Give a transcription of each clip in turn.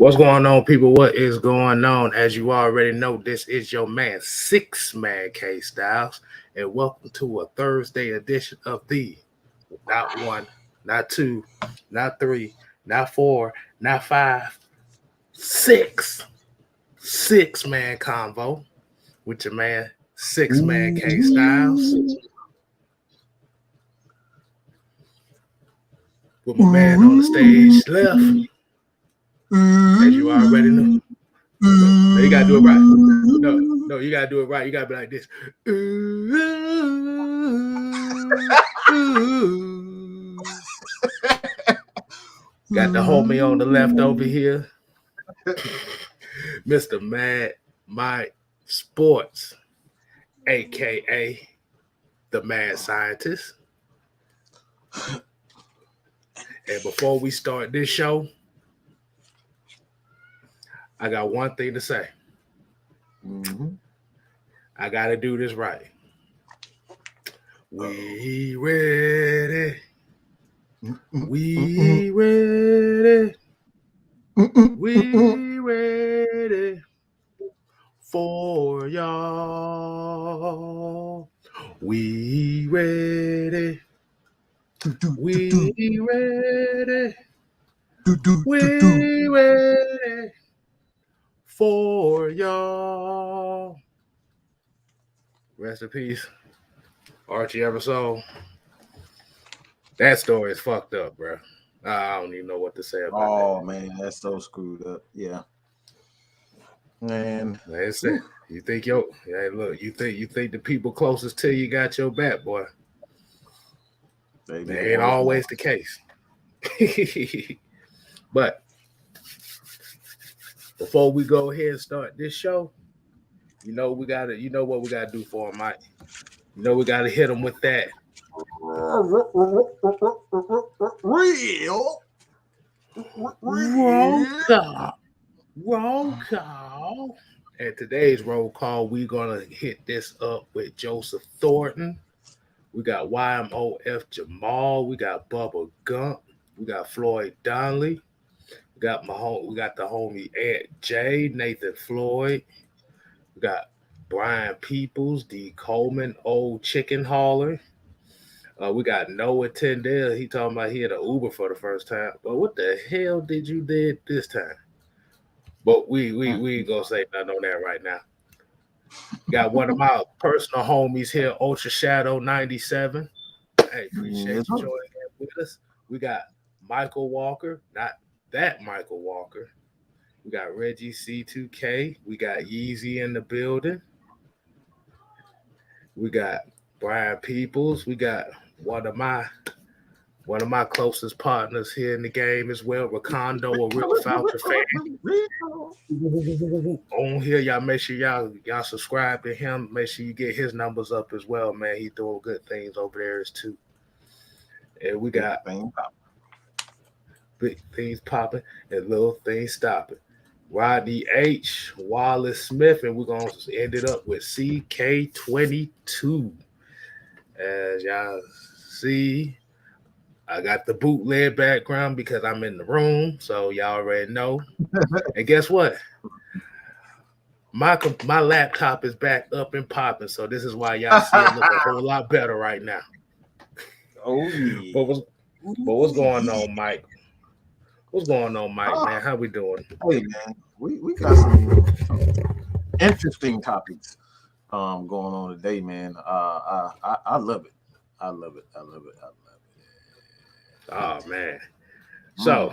What's going on, people? What is going on? As you already know, this is your man, Six Man K Styles, and welcome to a Thursday edition of the not one, not two, not three, not four, not five, six man convo with your man, Six Man K Styles, with my man on the stage left, as you already know. No, you gotta do it right. No, you gotta do it right. You gotta be like this. Got the homie on the left over here, Mr. Mad Mike Sports, aka the Mad Scientist. And before we start this show, I got one thing to say. I gotta do this right. We ready. We ready. We ready for y'all. We ready. We ready. We ready for y'all. Rest in peace, Archie Eversole. That story is fucked up, bro. I don't even know what to say about that. Oh man, that's so screwed up. Yeah, man. That's it. You think you think the people closest to you got your back, boy. That ain't always the case. But before we go ahead and start this show, you know what we gotta do for him, Mike. You know we gotta hit him with that. Roll call. And today's roll call, we're gonna hit this up with Joseph Thornton. We got YMOF Jamal. We got Bubba Gump. We got Floyd Donnelly. We got the homie Ed J, Nathan Floyd. We got Brian Peoples, D. Coleman, Old Chicken Hauler. We got Noah Tyndale. He talking about he had an Uber for the first time. But what the hell did you did this time? But we ain't gonna say nothing on that right now. Got one of my personal homies here, Ultra Shadow 97. Hey, appreciate you joining with us. We got Michael Walker, not that Michael Walker. We got Reggie C2K. We got Yeezy in the building. We got Brian Peoples. We got one of my closest partners here in the game as well, Rakondo, a real Falcon fan. On here, y'all make sure y'all subscribe to him. Make sure you get his numbers up as well, man. He doing good things over there as too. And we got big things popping and little things stopping. Rodney H, Wallace Smith, and we're gonna end it up with CK22. As y'all see, I got the bootleg background because I'm in the room, so y'all already know. And guess what? My laptop is back up and popping, so this is why y'all see it look a whole lot better right now. Oh yeah. But what's going on, Mike? What's going on, Mike, man? How we doing? Hey man, we got some interesting topics going on today, man. I love it. I love it. Oh man. So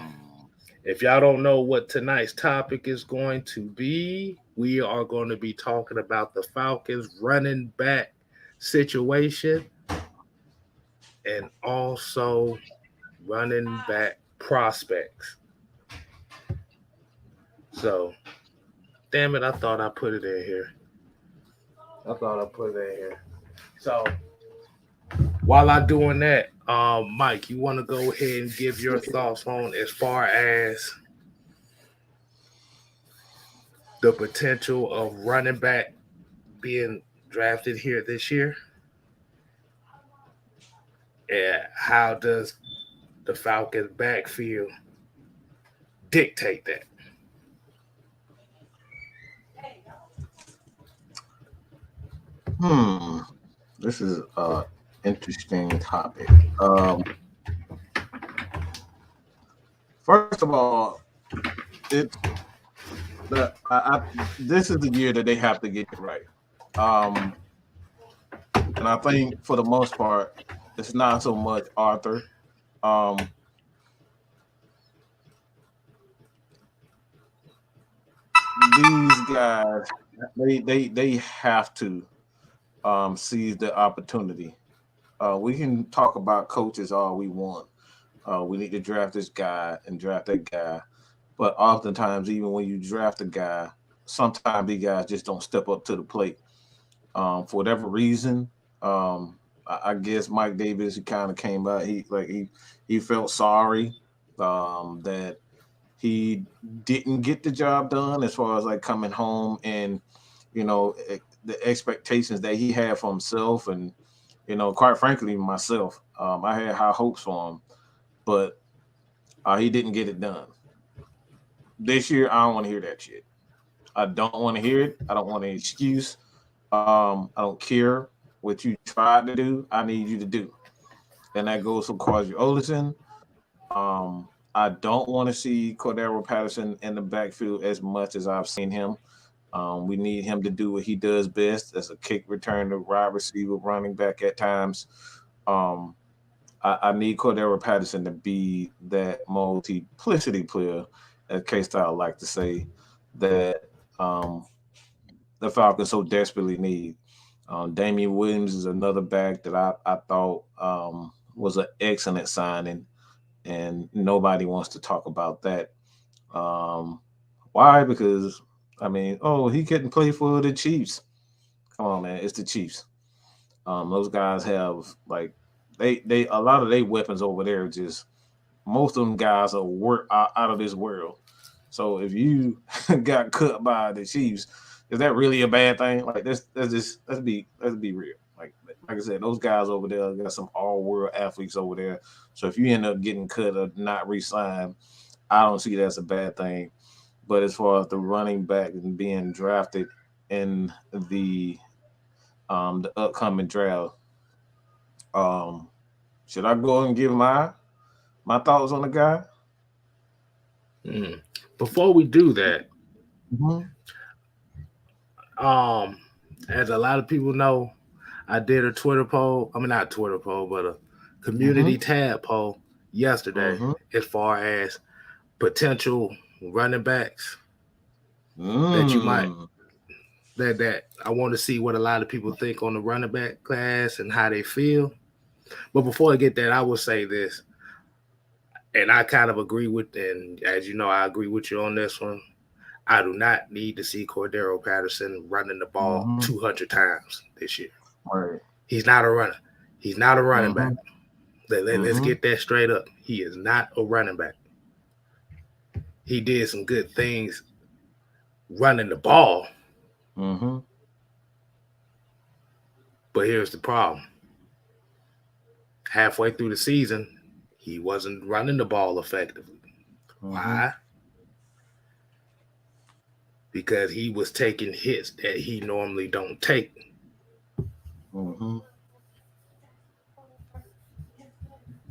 if y'all don't know what tonight's topic is going to be, we are going to be talking about the Falcons running back situation and also running back prospects. So, damn it, I thought I put it in here. So, while I'm doing that, Mike, you want to go ahead and give your thoughts on as far as the potential of running back being drafted here this year? And how does the Falcons backfield dictate that? Hmm. This is interesting topic. First of all, it's this is the year that they have to get it right. Um, and I think for the most part, it's not so much Arthur. Um, these guys, they have to seize the opportunity. We can talk about coaches all we want. We need to draft this guy and draft that guy. But oftentimes, even when you draft a guy, sometimes these guys just don't step up to the plate. For whatever reason, I guess Mike Davis kind of came by. He felt sorry that he didn't get the job done as far as like coming home and the expectations that he had for himself and quite frankly myself. I had high hopes for him, but he didn't get it done. This year, I don't want to hear that shit. I don't want to hear it. I don't want an excuse. I don't care what you tried to do. I need you to do, and that goes for Quadree Ollison. I don't want to see Cordarrelle Patterson in the backfield as much as I've seen him. We need him to do what he does best as a kick returner, wide receiver, running back at times. Um, I need Cordarrelle Patterson to be that multiplicity player, as K-Style like to say, that the Falcons so desperately need. Damian Williams is another back that I thought was an excellent signing, and nobody wants to talk about that. Um, why? Because he couldn't play for the Chiefs. Come on, man, it's the Chiefs. Those guys have like they a lot of their weapons over there. Just most of them guys are out of this world. So if you got cut by the Chiefs, is that really a bad thing? Like let's be real. Like I said, those guys over there got some all world athletes over there. So if you end up getting cut or not re-signed, I don't see that as a bad thing. But as far as the running back and being drafted in the upcoming draft, um, should I go and give my thoughts on the guy? Mm. Before we do that, Mm-hmm. um, as a lot of people know, I did a Twitter poll. I mean, not a Twitter poll, but a community Mm-hmm. tab poll yesterday Mm-hmm. as far as potential running backs that you might Mm. that I want to see what a lot of people think on the running back class and how they feel. But before I get that, I will say this, and I kind of agree with, and as you know, I agree with you on this one. I do not need to see Cordarrelle Patterson running the ball Mm-hmm. 200 times this year. Right. He's not a runner. He's not a running back. Mm-hmm. Let's Mm-hmm. get that straight up. He is not a running back. He did some good things running the ball, Mm-hmm. but here's the problem. Halfway through the season, he wasn't running the ball effectively. Mm-hmm. Why? Because he was taking hits that he normally don't take. Mm-hmm.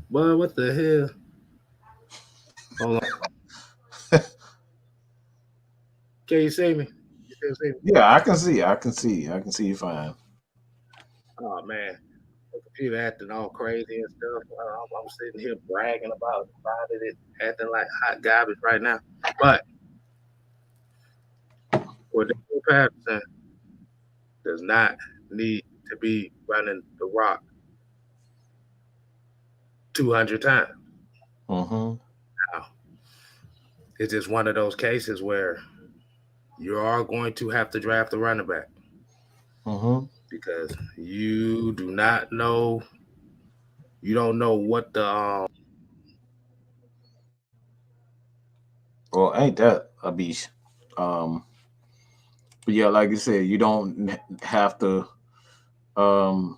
Well, what the hell? Hold on. Can you see me? You still see me? Yeah, I can see. I can see. I can see you fine. Oh man, the computer acting all crazy and stuff. I'm sitting here bragging about it, acting like hot garbage right now. But Cordell Patterson does not need to be running the rock 200 times. Mm-hmm. Now, it's just one of those cases where you are going to have to draft a running back Mm-hmm. because you do not know, you don't know what the Well, ain't that a beast? Um, but yeah, like you said, you don't have to. Um,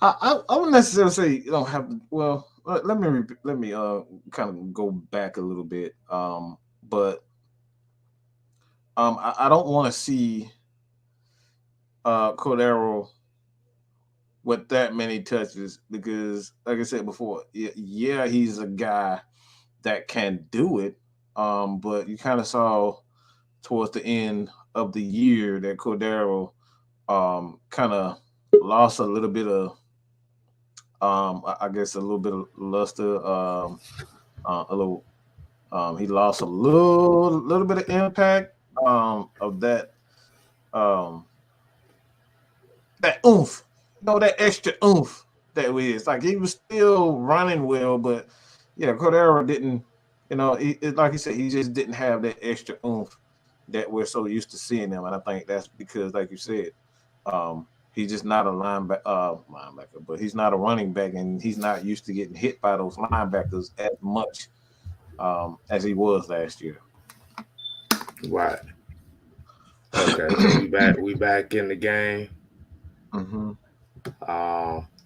I wouldn't necessarily say you don't have to. Well, let me kind of go back a little bit. But I don't want to see Cordarrelle with that many touches because, like I said before, yeah, he's a guy that can do it. But you kind of saw towards the end of the year that Cordarrelle kind of lost a little bit of I guess a little bit of luster, a little he lost a little bit of impact of um that oomph, that extra oomph that was like he was still running well, but yeah, Cordero didn't, like you said, he just didn't have that extra oomph that we're so used to seeing him, and I think that's because, like you said, he's just not a linebacker, but he's not a running back, and he's not used to getting hit by those linebackers as much as he was last year. Right. Okay, so we back in the game. Mm-hmm.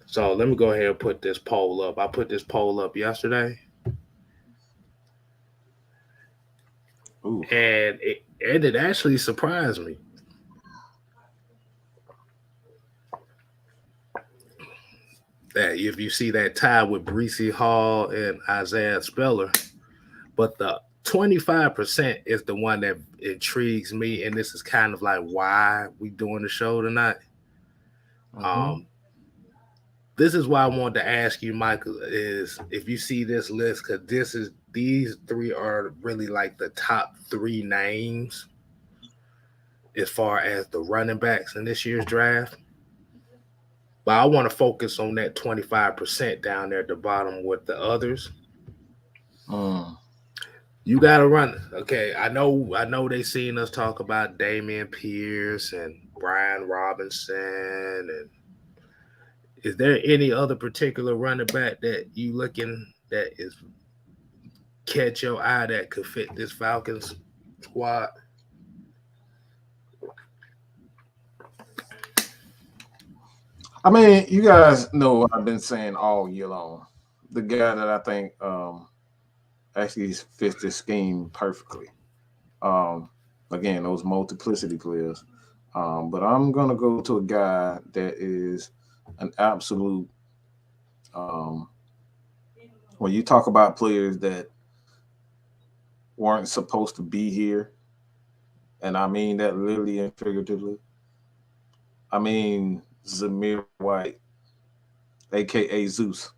So let me go ahead and put this poll up. I put this poll up yesterday, Ooh. and it actually surprised me that if you see that tie with Breesy Hall and Isaiah Speller, but the 25% is the one that intrigues me, and this is kind of like why we doing the show tonight. Mm-hmm. Um, this is why I wanted to ask you, Michael, is if you see this list, because these three are really like the top three names as far as the running backs in this year's draft. But I want to focus on that 25% down there at the bottom with the others. Mm. You gotta run. Okay, I know they seen us talk about Damian Pierce and Brian Robinson. And is there any other particular running back that you looking that is catch your eye that could fit this Falcons squad? I mean, you guys know what I've been saying all year long. The guy that I think actually fits this scheme perfectly. Um, Again, those multiplicity players. But I'm gonna go to a guy that is an absolute. Um, when you talk about players that weren't supposed to be here, and I mean that literally and figuratively. I mean Zamir White, aka Zeus.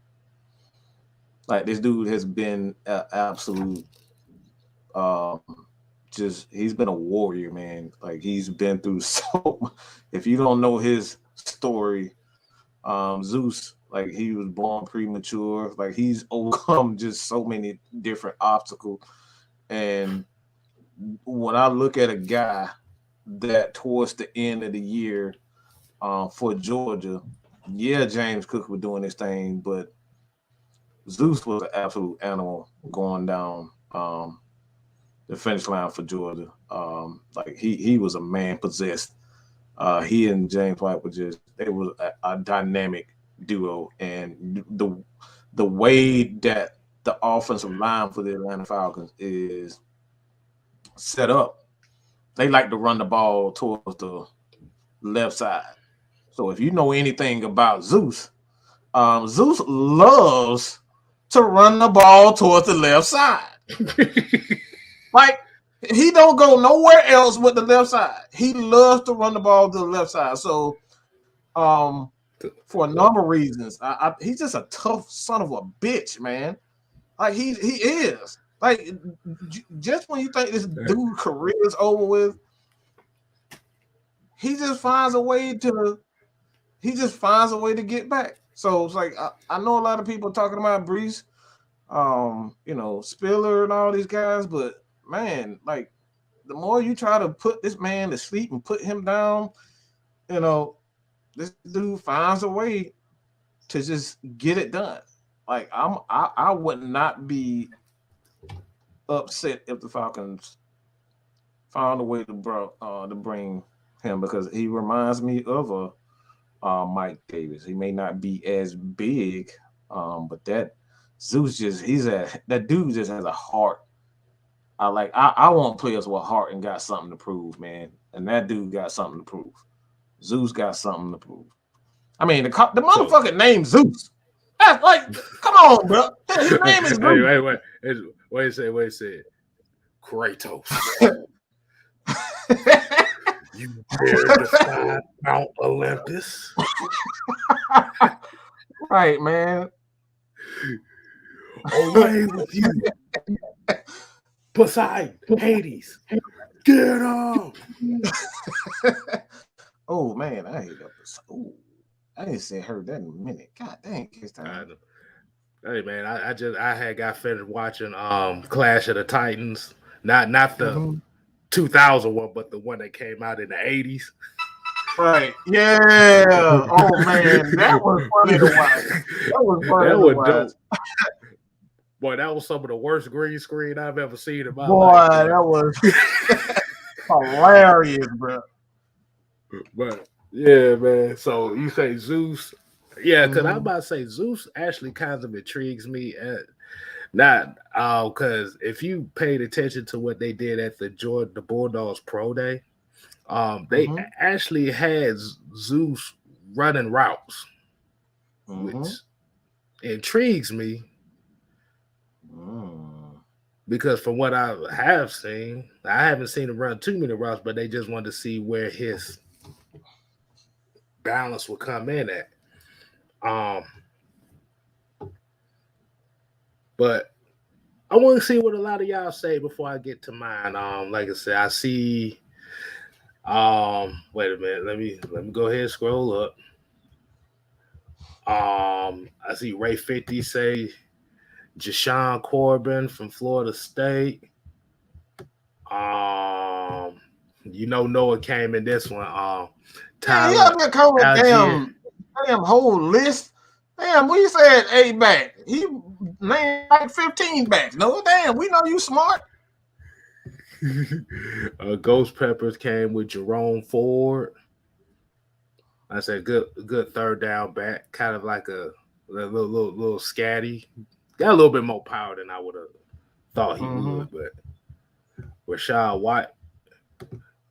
Like this dude has been an absolute um just he's been a warrior, man. Like he's been through so if you don't know his story, Zeus, like he was born premature, like he's overcome just so many different obstacles. And when I look at a guy that towards the end of the year for Georgia, yeah, James Cook was doing his thing, but Zeus was an absolute animal going down the finish line for Georgia. Like he was a man possessed. He and James White were just they were a dynamic duo, and the way that the offensive line for the Atlanta Falcons is set up, they like to run the ball towards the left side. So if you know anything about Zeus, Zeus loves to run the ball towards the left side. Like he don't go nowhere else with the left side. He loves to run the ball to the left side. So for a number of reasons, he's just a tough son of a bitch, man. Like he is. Like just when you think this dude's career is over with, he just finds a way to get back. So it's like I know a lot of people talking about Brees, Spiller and all these guys, but man, like the more you try to put this man to sleep and put him down, you know, this dude finds a way to just get it done. Like I would not be upset if the Falcons found a way to bring him because he reminds me of a Mike Davis. He may not be as big, but that Zeus just that dude just has a heart. I want players with heart and got something to prove, man. And that dude got something to prove. Zeus got something to prove. I mean, the motherfucking name Zeus. That's like, come on, bro. His name is Zeus. Wait a second. Kratos. You dare defy Mount Olympus? Right, man. Away with you. Poseidon, Hades. Get up. Oh, man, I hate that. Oh, I ain't heard that in a minute. God dang, hey, man, I had got finished watching Clash of the Titans. Not the 2000 one, but the one that came out in the 80s. Right. Yeah. Oh man, that was funny to watch. Dope. Boy, that was some of the worst green screen I've ever seen in my life. Boy, that was hilarious, bro. But yeah, man. So you say Zeus. Yeah, because I'm about to say Zeus actually kind of intrigues me. Not because if you paid attention to what they did at the Bulldogs Pro Day, they actually had Zeus running routes, which intrigues me. Because from what I have seen, I haven't seen him run too many routes, but they just wanted to see where his balance would come in at. But I want to see what a lot of y'all say before I get to mine. Like I said, I see. Wait a minute. Let me go ahead and scroll up. I see Ray 50 say Jashawn Corbin from Florida State. Noah came in this one. Tyler, damn whole list. Damn, we said 8 back. He named like 15 backs. No, damn, we know you smart. Ghost Peppers came with Jerome Ford. I said good third down back, kind of like a little scatty. Got a little bit more power than I would have thought he would, but Rashad White.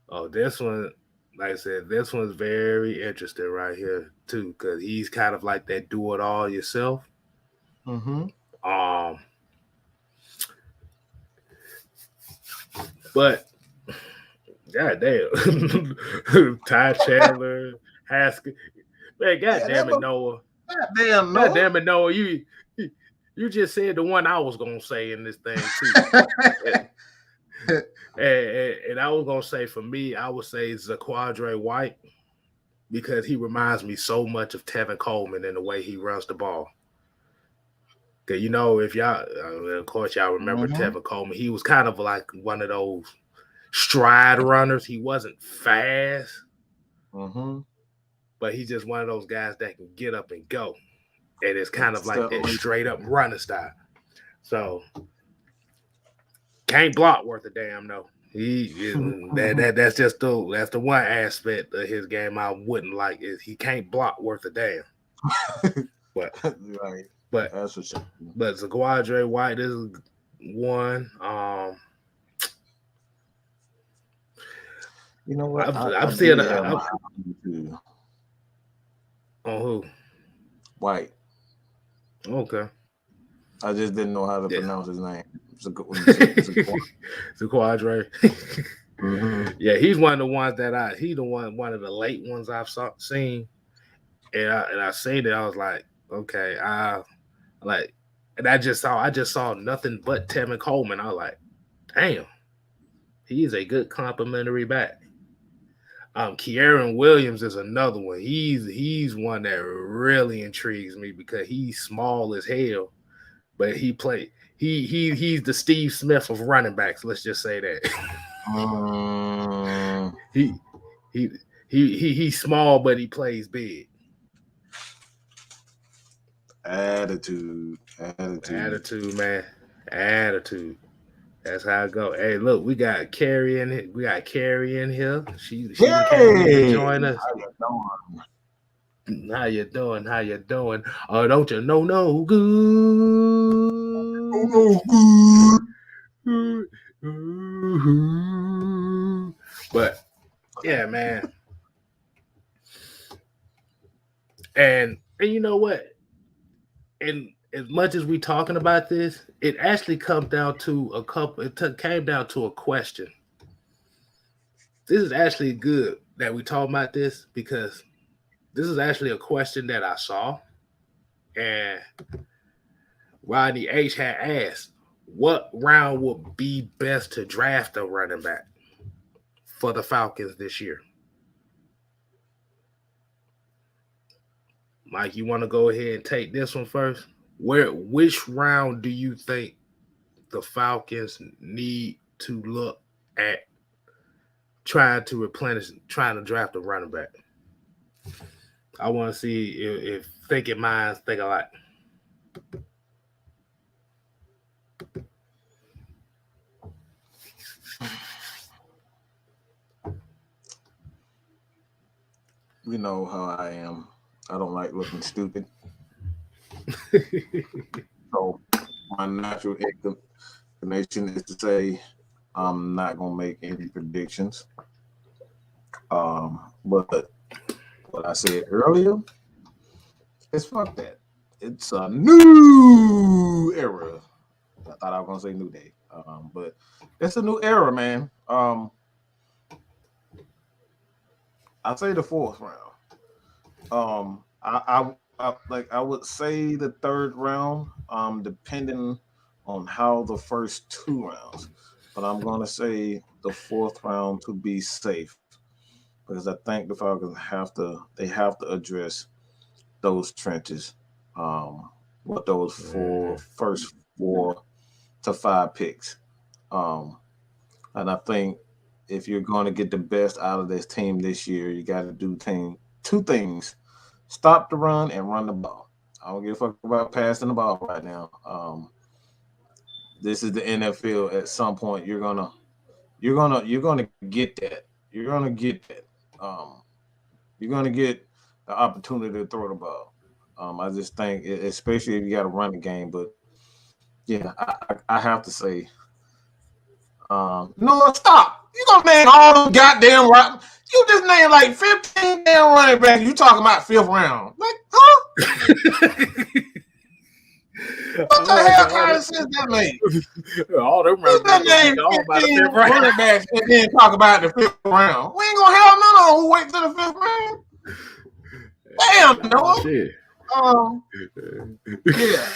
Oh, this one, like I said, this one's very interesting right here too, because he's kind of like that do it all yourself. But goddamn, Ty Chandler, Haskell, man, goddamn it, Noah. Goddamn it, Noah, you just said the one I was gonna say in this thing too. and I was gonna say for me, I would say Quadree White because he reminds me so much of Tevin Coleman in the way he runs the ball. Cause if y'all, of course, y'all remember Tevin Coleman. He was kind of like one of those stride runners. He wasn't fast, but he's just one of those guys that can get up and go. And it's kind of like that straight up running style. So can't block worth a damn though. That's just that's the one aspect of his game I wouldn't like is he can't block worth a damn. But right. But that's what but Quadree White is one. You know what? I'm seeing on who? White. Okay. I just didn't know how to pronounce his name. It's a good one. Quadree. Yeah, he's one of the ones that he's one of the late ones I've seen. And I seen it, I was like, okay, and I just saw nothing but Tevin Coleman. I was like, damn, he is a good complimentary back. Kieran Williams is another one. He's one that really intrigues me because he's small as hell, but he's the Steve Smith of running backs. Let's just say that. He's small, but he plays big. Attitude, man. Attitude. That's how it go. Hey, look, we got Carrie in here. She came in to join us. How you doing? Oh, don't you know no good? But yeah, man. And you know what? And as much as we talking about this, it actually comes down to a couple. Came down to a question. This is actually good that we talk about this because this is actually a question that I saw, and Rodney H had asked, "What round would be best to draft a running back for the Falcons this year?" Mike, you want to go ahead and take this one first? Which round do you think the Falcons need to look at trying to replenish, trying to draft a running back? I want to see if thinking minds think alike. You know how I am. I don't like looking stupid. So my natural inclination is to say I'm not gonna make any predictions. But what I said earlier is fuck that. It's a new era. I thought I was gonna say new day. But it's a new era, man. I say the fourth round. I would say the third round, depending on how the first two rounds. But I'm gonna say the fourth round to be safe because I think the Falcons have to address those trenches. With those first 4 to 5 picks. Um, and I think if you're going to get the best out of this team this year, you got to do two things: stop the run and run the ball. I don't give a fuck about passing the ball right now. This is the NFL. At some point, you're gonna get that. You're gonna get that. You're gonna get the opportunity to throw the ball. I just think, especially if you got a running game. But yeah, I have to say, no, stop. You gonna name all them goddamn right? You just named like 15 damn running backs. You talking about fifth round? Like, huh? What the hell kind of sense that make? All them running backs name 15 running backs and then talk about the fifth round. We ain't gonna have none of them who wait till the fifth round. Damn, no. Shit. Yeah.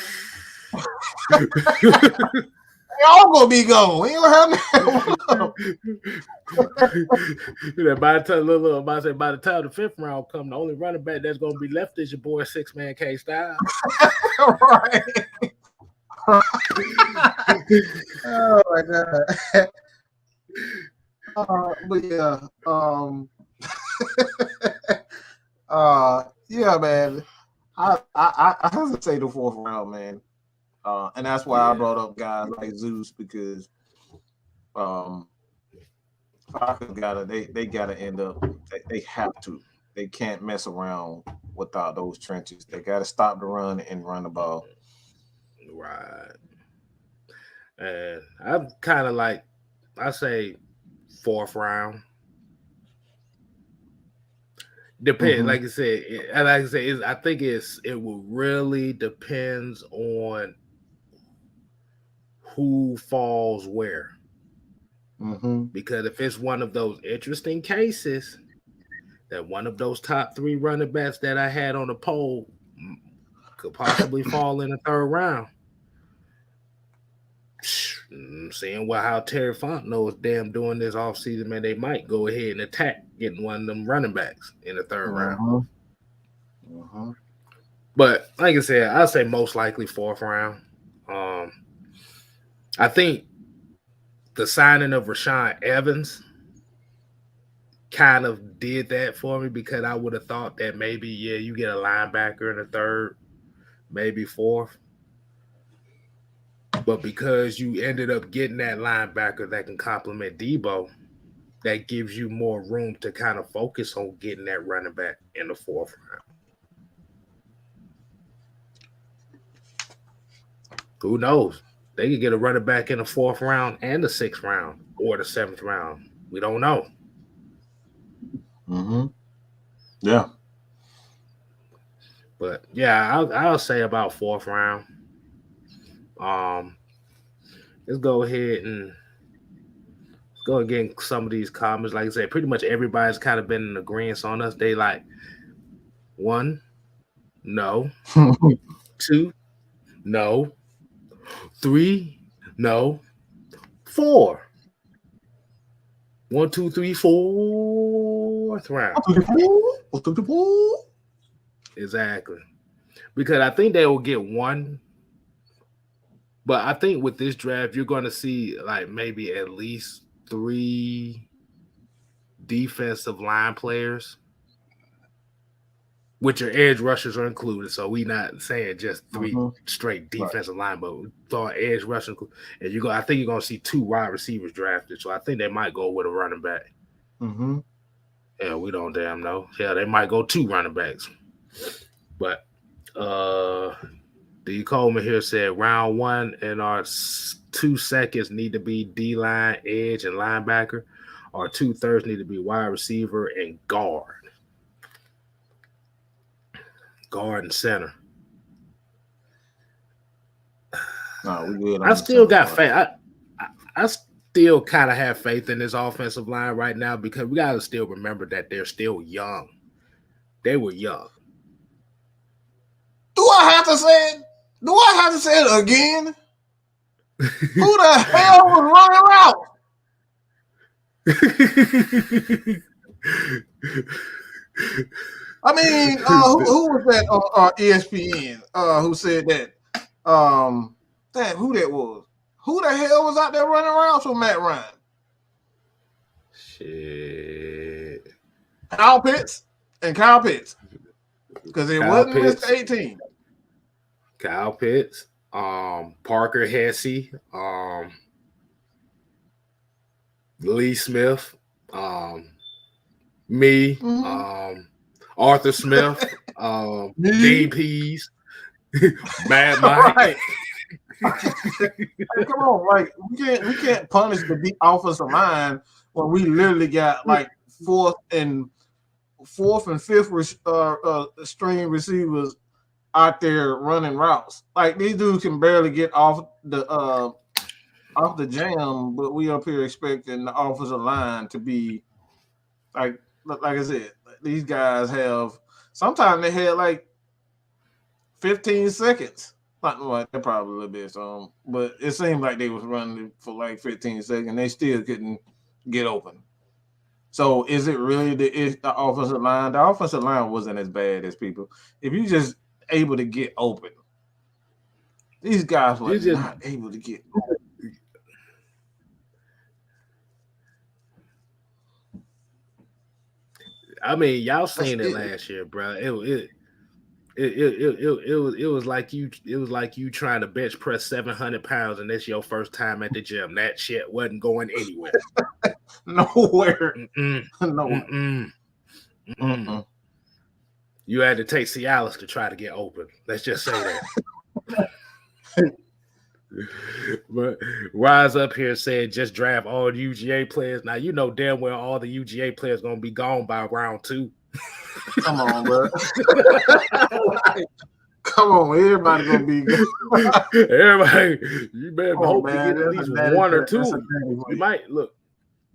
They all gonna be gone. We ain't gonna have by the time the fifth round come, the only running back that's gonna be left is your boy 6-man K Style. Right. Oh my god. But yeah, yeah, man. I have to say the fourth round, man. And that's why I brought up guys like Zeus because Falcons they gotta end up they have to. They can't mess around without those trenches. They gotta stop the run and run the ball. Right. And I'm kind of like, I say fourth round. Depends, like I said, I think it will really depends on who falls where. Because if it's one of those interesting cases that one of those top 3 running backs that I had on the poll could possibly fall in the third round, seeing how Terry Fontenot is damn doing this offseason, man, they might go ahead and attack getting one of them running backs in the third round. But like I said, I'd say most likely fourth round. I think the signing of Rashaan Evans kind of did that for me because I would have thought that maybe, you get a linebacker in the third, maybe fourth. But because you ended up getting that linebacker that can complement Debo, that gives you more room to kind of focus on getting that running back in the fourth round. Who knows? They could get a running back in the fourth round and the sixth round or the seventh round. We don't know. Yeah. But yeah, I'll say about fourth round. Um, let's go ahead and go and get some of these comments. Like I said, pretty much everybody's kind of been in agreement on us. They like one, no, two, no, three, no, four. One, two, three, fourth round. Exactly. Because I think they will get one. But I think with this draft, you're going to see like maybe at least three defensive line players, which your edge rushers are included. So we not saying just three straight defensive line, but thought edge rushers. And you go, I think you're going to see two wide receivers drafted. So I think they might go with a running back. Mm-hmm. Yeah, we don't damn know. Yeah, they might go two running backs. But D. Coleman here said round one and our 2 seconds need to be D line, edge, and linebacker. Our 2/3 need to be wide receiver and guard. Guard and center. No, we good. I still got faith. I still kind of have faith in this offensive line right now because we got to still remember that they're still young. They were young. Do I have to say it? Do I have to say it again? Who the hell was running out? I mean, who was that on ESPN? Who said that? Who that was? Who the hell was out there running around for Matt Ryan? Shit. Kyle Pitts. Because it wasn't Mr. 18. Kyle Pitts, Parker Hesse, Lee Smith, me, Arthur Smith, Dean Pease, Mad Mike. Right. Hey, come on, like we can't punish the deep offensive line when we literally got like fourth and fifth string receivers out there running routes. Like these dudes can barely get off the jam, but we up here expecting the offensive line to be like I said, these guys have sometimes they had like 15 seconds. Like they're probably a little bit but it seemed like they was running for like 15 seconds. They still couldn't get open. So is it really the offensive line? The offensive line wasn't as bad as people. If you just able to get open, these guys were not able to get open. I mean, y'all seen it last year, bro. It was like you trying to bench press 700 pounds and it's your first time at the gym. That shit wasn't going anywhere. Nowhere. Nowhere. You had to take Cialis to try to get open. Let's just say that. But Rise up here said just draft all the UGA players. Now you know damn well all the UGA players gonna be gone by round 2. Come on, bro. Come on, everybody gonna be good. Everybody, you better hope to get at least one or two.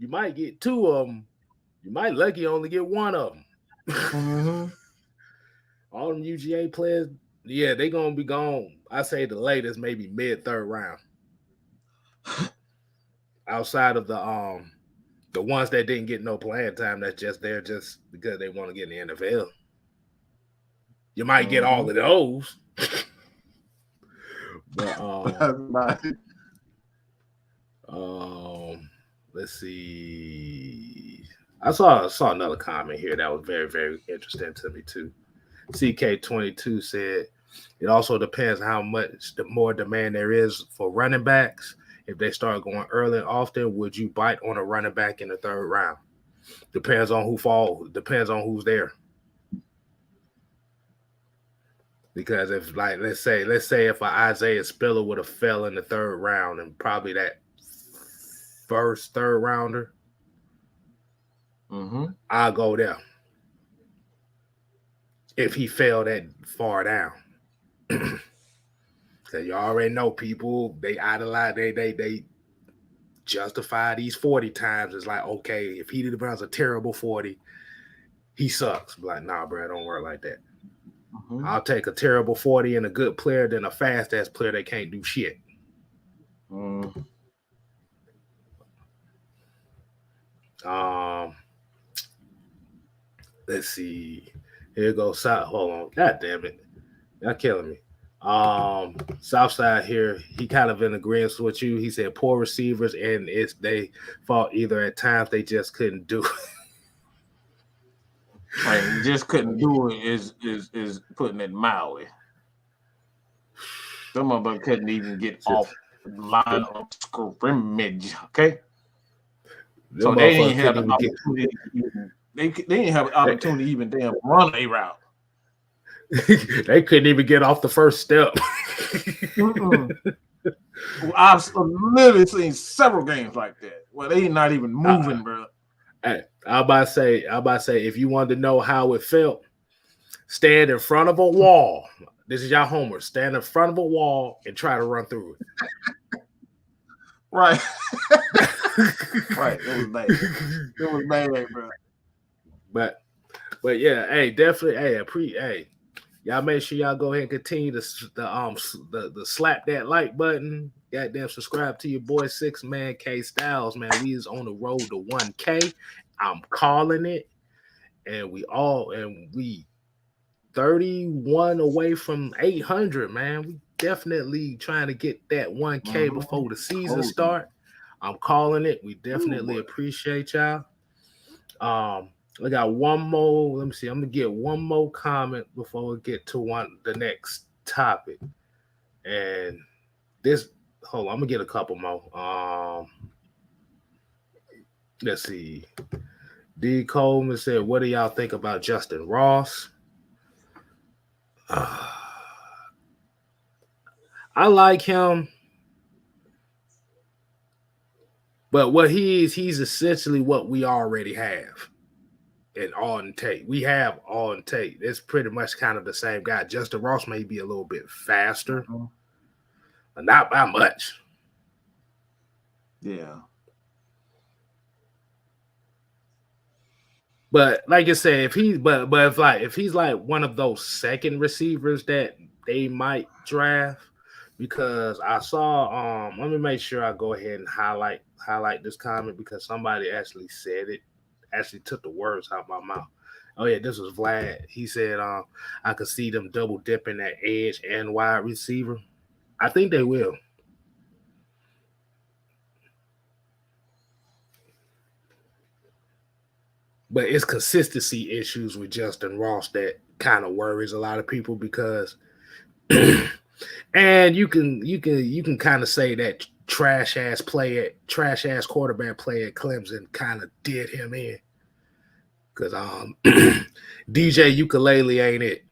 You might get 2 of them. You might lucky only get one of them. Mm-hmm. All them UGA players, yeah, they gonna be gone. I say the latest, maybe mid-3rd round. Outside of the ones that didn't get no playing time, that's just there just because they want to get in the NFL. You might get all of those. But let's see. I saw another comment here that was very, very interesting to me too. CK22 said it also depends how much the more demand there is for running backs. If they start going early and often, would you bite on a running back in the 3rd round? Depends on who falls. Depends on who's there. Because if, like, let's say if an Isaiah Spiller would have fell in the 3rd round and probably that first 3rd rounder, I'll go there. if he fell that far down. Because you already know people, they idolize, they justify these 40 times. It's like, okay, if he runs a terrible 40, he sucks. Like, nah, bro, it don't work like that. Mm-hmm. I'll take a terrible 40 and a good player than a fast ass player that can't do shit. Mm. Let's see. Here goes South. Hold on. God damn it. Y'all killing me. Southside here, he kind of in agreement with you. He said poor receivers, and it's they fault either at times they just couldn't do it. Right, just couldn't do it is putting it mildly. Some of them couldn't even get off line of scrimmage. Okay, so they didn't have the opportunity. They didn't have an opportunity to even damn run a route. They couldn't even get off the first step. I've literally seen several games like that where they not even moving, bro. Hey, I about to say, if you wanted to know how it felt, stand in front of a wall. This is your homework. Stand in front of a wall and try to run through it. Right. Right. It was bad. It was bad, bro. But yeah, hey, definitely, hey, y'all make sure y'all go ahead and continue to slap that like button. Goddamn, subscribe to your boy 6Man K Styles, man. We is on the road to 1K. I'm calling it, and we 31 away from 800, man. We definitely trying to get that 1K before the season start. I'm calling it. We definitely appreciate y'all. I got one more. Let me see. I'm gonna get one more comment before we get to the next topic. And this, hold on, I'm gonna get a couple more. Let's see. D. Coleman said, "What do y'all think about Justin Ross?" I like him, but what he's essentially what we already have. And Alden Tate. We have Alden Tate. It's pretty much kind of the same guy. Justin Ross may be a little bit faster, but not by much. Yeah. But like I said, if he's like one of those second receivers that they might draft, because I saw let me make sure I go ahead and highlight this comment because somebody actually said it, actually took the words out of my mouth. Oh yeah, this was Vlad. He said I could see them double dipping at edge and wide receiver. I think they will. But it's consistency issues with Justin Ross that kind of worries a lot of people because and you can kind of say that trash ass quarterback play at Clemson kind of did him in. Because DJ Ukulele ain't it.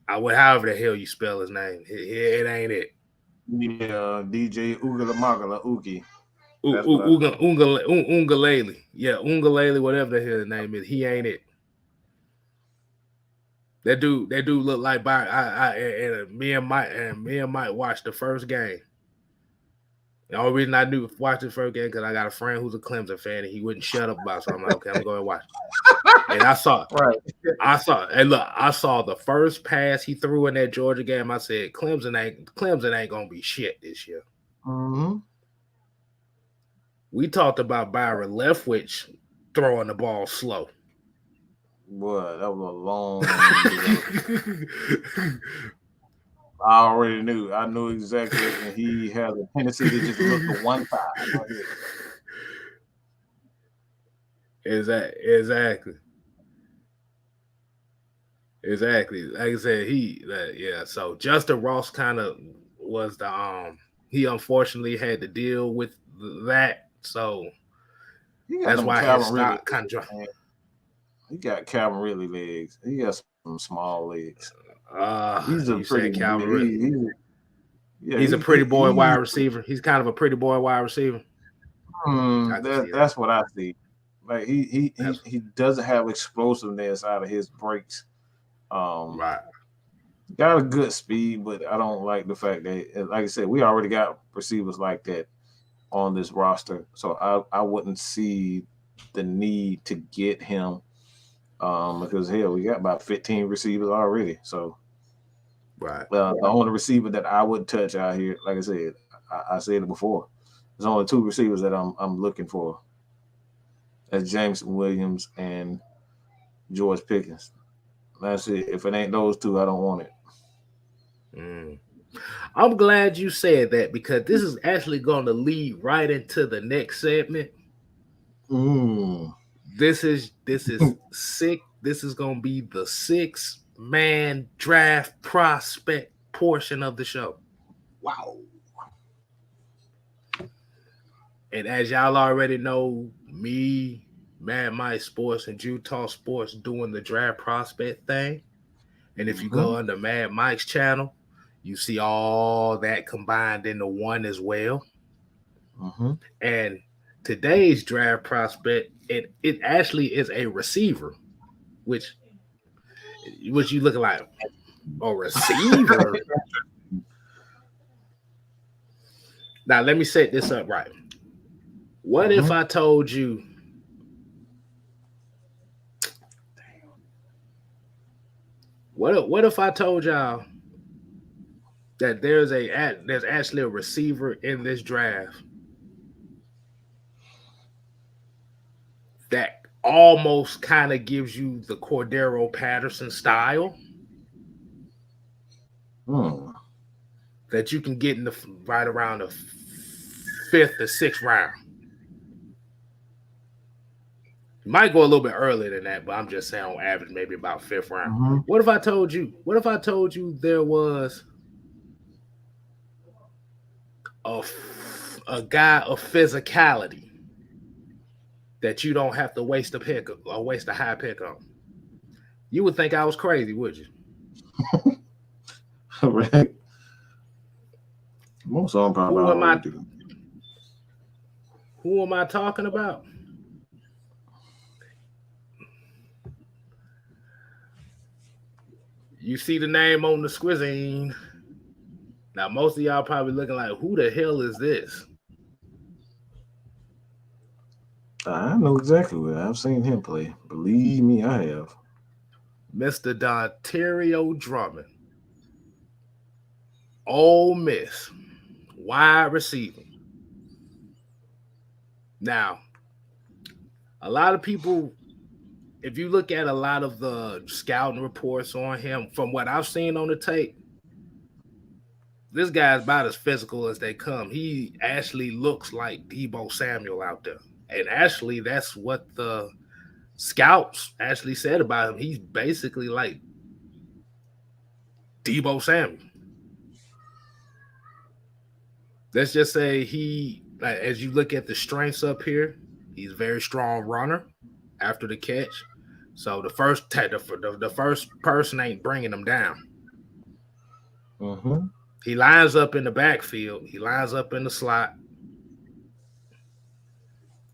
However the hell you spell his name. It ain't it. Yeah, DJ Ugalamagala Uki. Ungalele. Yeah, Ungalele, whatever the hell his name is. He ain't it. That dude look like me and Mike watched the first game. The only reason I knew watch the first game because I got a friend who's a Clemson fan and he wouldn't shut up about it. So I'm like, okay, I'm going to watch. And I saw the first pass he threw in that Georgia game. I said, Clemson ain't gonna be shit this year. Mm-hmm. We talked about Byron Leftwich throwing the ball slow. Boy, that was a long. I already knew. I knew exactly, and he had a tendency to just look to one side. Exactly. Like I said, So Justin Ross kind of was the he unfortunately had to deal with that. So that's why his stock kind of dropped. He got Calvin Ridley legs. He got some small legs. He's a pretty he's a pretty boy wide receiver. He's kind of a pretty boy wide receiver. That's what I see. Like he doesn't have explosiveness out of his breaks. Um, Right. got a good speed, but I don't like the fact that, like I said, we already got receivers like that on this roster, so I wouldn't see the need to get him. Because hell, we got about 15 receivers already. So Right. the only receiver that I would touch out here, like I said, I said it before. There's only two receivers that I'm looking for. That's James Williams and George Pickens. That's it. If it ain't those two, I don't want it. Mm. I'm glad you said that because this is actually going to lead right into the next segment. Mm. This is sick. This is going to be the 6-man draft prospect portion of the show. Wow. And as y'all already know, me, Mad Mike Sports, and Utah Sports doing the draft prospect thing. And if you go under Mad Mike's channel, you see all that combined into one as well. Mm-hmm. And today's draft prospect, it actually is a receiver, which you looking like a receiver. Now let me set this up right. What if I told you? What if I told y'all that there's actually a receiver in this draft that almost kind of gives you the Cordarrelle Patterson style that you can get in the right around the 5th or 6th round. You might go a little bit earlier than that, but I'm just saying on average, maybe about 5th round. What if I told you? What if I told you there was a guy of physicality that you don't have to waste a high pick on? You would think I was crazy, would you? Right. Most of them probably already do. Who am I talking about? You see the name on the squizzine. Now, most of y'all probably looking like, who the hell is this? I know exactly what I've seen him play. Believe me, I have. Mr. Dontario Drummond. Ole Miss. Wide receiver. Now, a lot of people, if you look at a lot of the scouting reports on him, from what I've seen on the tape, this guy's about as physical as they come. He actually looks like Deebo Samuel out there. And actually, that's what the scouts actually said about him. He's basically like Deebo Samuel. Let's just say as you look at the strengths up here, he's a very strong runner after the catch. So the first person ain't bringing him down. Mm-hmm. He lines up in the backfield. He lines up in the slot.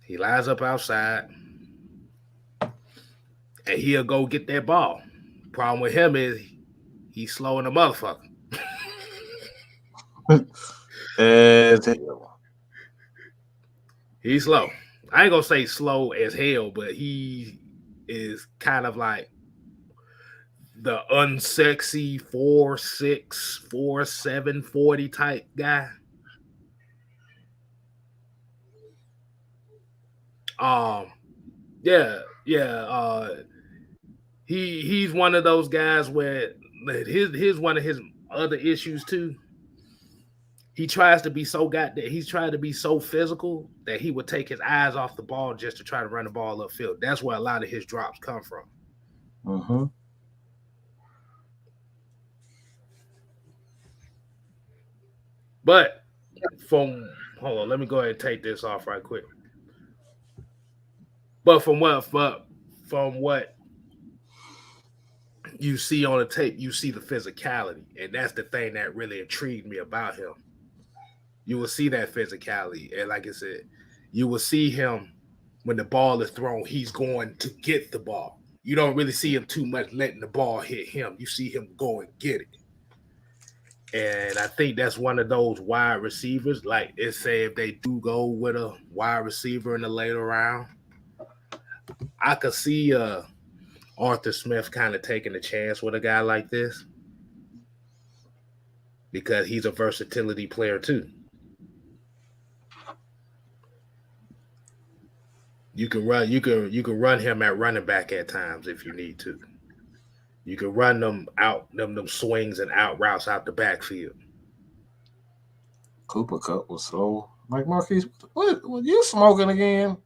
He lines up outside. And he'll go get that ball. Problem with him is he's slow in the motherfucker. He's slow. I ain't gonna say slow as hell, but he is kind of like the unsexy 4'6", 4'7", 40 type guy. He's one of those guys where here's one of his other issues too. He's tried to be so physical that he would take his eyes off the ball just to try to run the ball upfield. That's where a lot of his drops come from. Mm-hmm. But hold on, let me go ahead and take this off right quick. But from what you see on the tape, you see the physicality, and that's the thing that really intrigued me about him. You will see that physicality, and like I said, you will see him when the ball is thrown. He's going to get the ball. You don't really see him too much letting the ball hit him. You see him go and get it. And I think that's one of those wide receivers. Like it say if they do go with a wide receiver in the later round, I could see Arthur Smith kind of taking a chance with a guy like this because he's a versatility player too. You can run him at running back at times if you need to. You can run them out them swings and out routes out the backfield. Cooper Cup was slow. Mike Marquise, what you smoking again?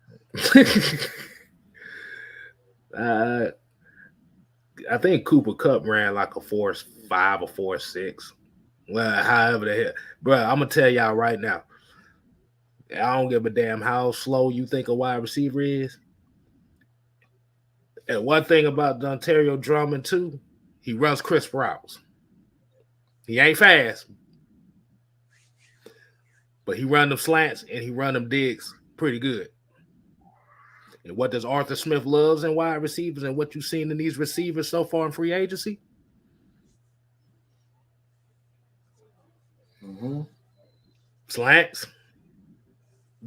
uh, I think Cooper Cup ran like a 4.5 or 4.6. Well, however the hell, bro, I'm gonna tell y'all right now. I don't give a damn how slow you think a wide receiver is. And one thing about Ontario Drummond too, he runs crisp routes. He ain't fast, but he run them slants and he run them digs pretty good. And what does Arthur Smith loves in wide receivers and what you've seen in these receivers so far in free agency? Mm-hmm. Slants,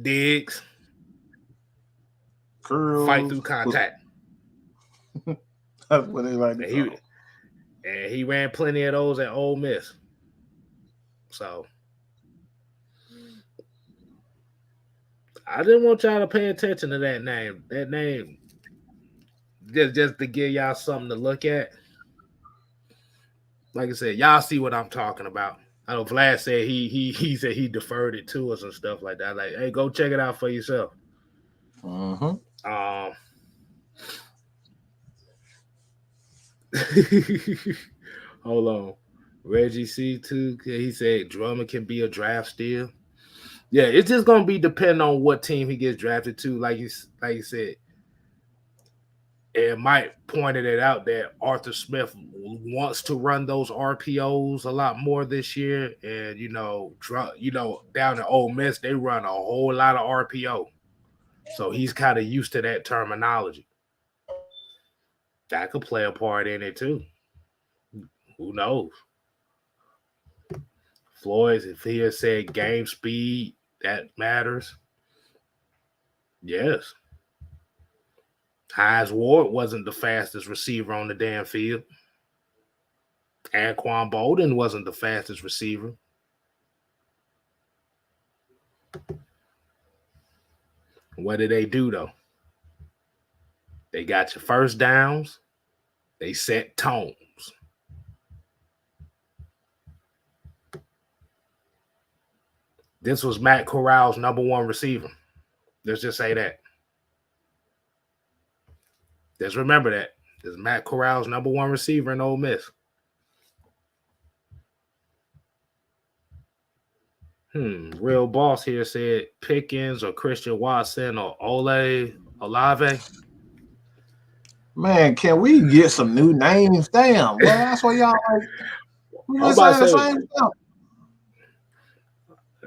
digs, Curls, fight through contact. That's what they like to call. And he ran plenty of those at Ole Miss. So I didn't want y'all to pay attention to that name. That name, just to give y'all something to look at. Like I said, y'all see what I'm talking about. I know Vlad said he said he deferred it to us and stuff like that. Like, hey, go check it out for yourself. Mm-hmm. Hold on. Reggie C2, he said Drummond can be a draft steal. Yeah, it's just gonna be depending on what team he gets drafted to. Like you said, and Mike pointed it out that Arthur Smith wants to run those RPOs a lot more this year. And down in Ole Miss, they run a whole lot of RPO. So he's kind of used to that terminology. That could play a part in it too. Who knows? Floyd, if he had said game speed, that matters. Yes. Hines Ward wasn't the fastest receiver on the damn field. Anquan Bolden wasn't the fastest receiver. What did they do, though? They got your first downs. They set tones. This was Matt Corral's number one receiver. Let's just say that. Just remember that. This is Matt Corral's number one receiver in Ole Miss. Real Boss here said Pickens or Christian Watson or Ole Olave. Man, can we get some new names? Damn, well, that's what y'all like. We were saying the same stuff.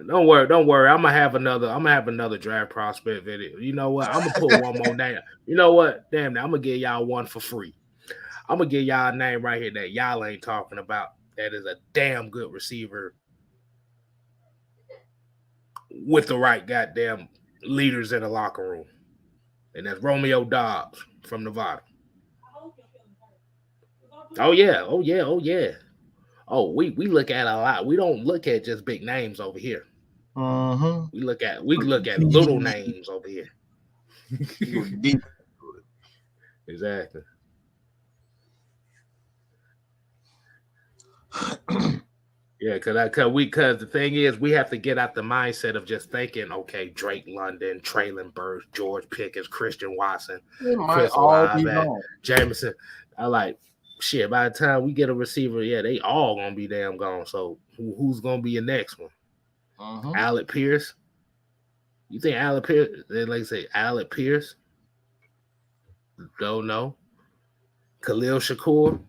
Don't worry. I'm gonna have another draft prospect video. You know what? I'm gonna put one more name. You know what? Damn, I'm gonna give y'all one for free. I'm gonna give y'all a name right here that y'all ain't talking about. That is a damn good receiver with the right goddamn leaders in the locker room, and that's Romeo Dobbs from Nevada. Oh yeah. Oh, we look at a lot. We don't look at just big names over here. Mm-hmm. We look at little names over here. Deep. Exactly. Yeah, because the thing is, we have to get out the mindset of just thinking, okay, Drake London, Traylon Burks, George Pickens, Christian Watson, Chris Olave, Jameson. I like shit. By the time we get a receiver, yeah, they all gonna be damn gone. So who's gonna be your next one? Alec Pierce. You think Alec Pierce? They like to say Alec Pierce. Don't know. Khalil Shakur.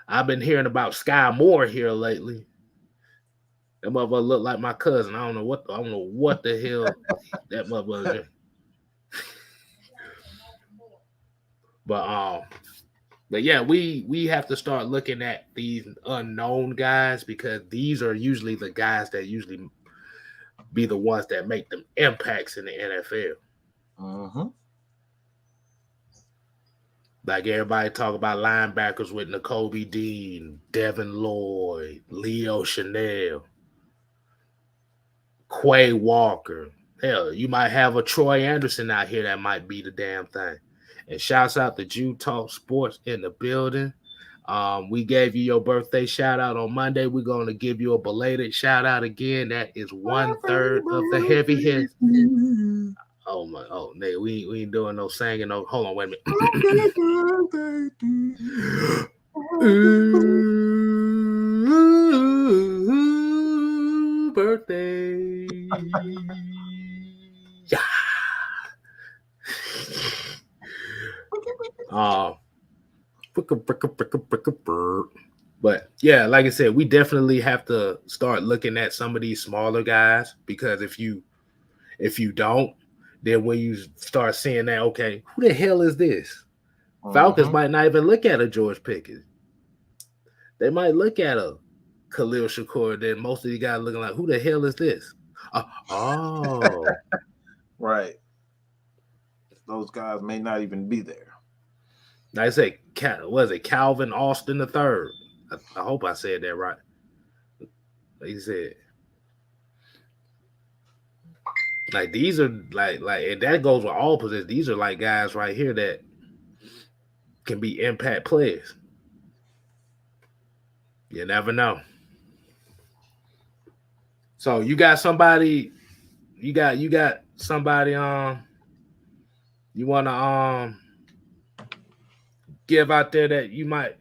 I've been hearing about Sky Moore here lately. That motherfucker look like my cousin. I don't know what the hell that motherfucker. But but yeah, we have to start looking at these unknown guys because these are usually the guys that usually be the ones that make them impacts in the NFL. Mm-hmm. Like everybody talk about linebackers with N'Kobe Dean, Devin Lloyd, Leo Chanel, Quay Walker. Hell, you might have a Troy Anderson out here that might be the damn thing. And shouts out to Jew Talk Sports in the building. We gave you your birthday shout out on Monday. We're going to give you a belated shout out again. That is 1/3 of the heavy hits. Oh my! Oh, nigga, we ain't doing no singing. No, hold on, wait a minute. Ooh, birthday. Yeah. Uh, but yeah, like I said, we definitely have to start looking at some of these smaller guys because if you don't, then when you start seeing that, okay, who the hell is this? Falcons Mm-hmm. might not even look at a George Pickens. They might look at a Khalil Shakur. Then most of you guys looking like, who the hell is this? Oh, Right. Those guys may not even be there. like I say, was it Calvin Austin the third? I hope I said that right. Like he said, like these are like, and that goes with all positions. These are like guys right here that can be impact players. You never know. So you got somebody, you got somebody you wanna give out there that you might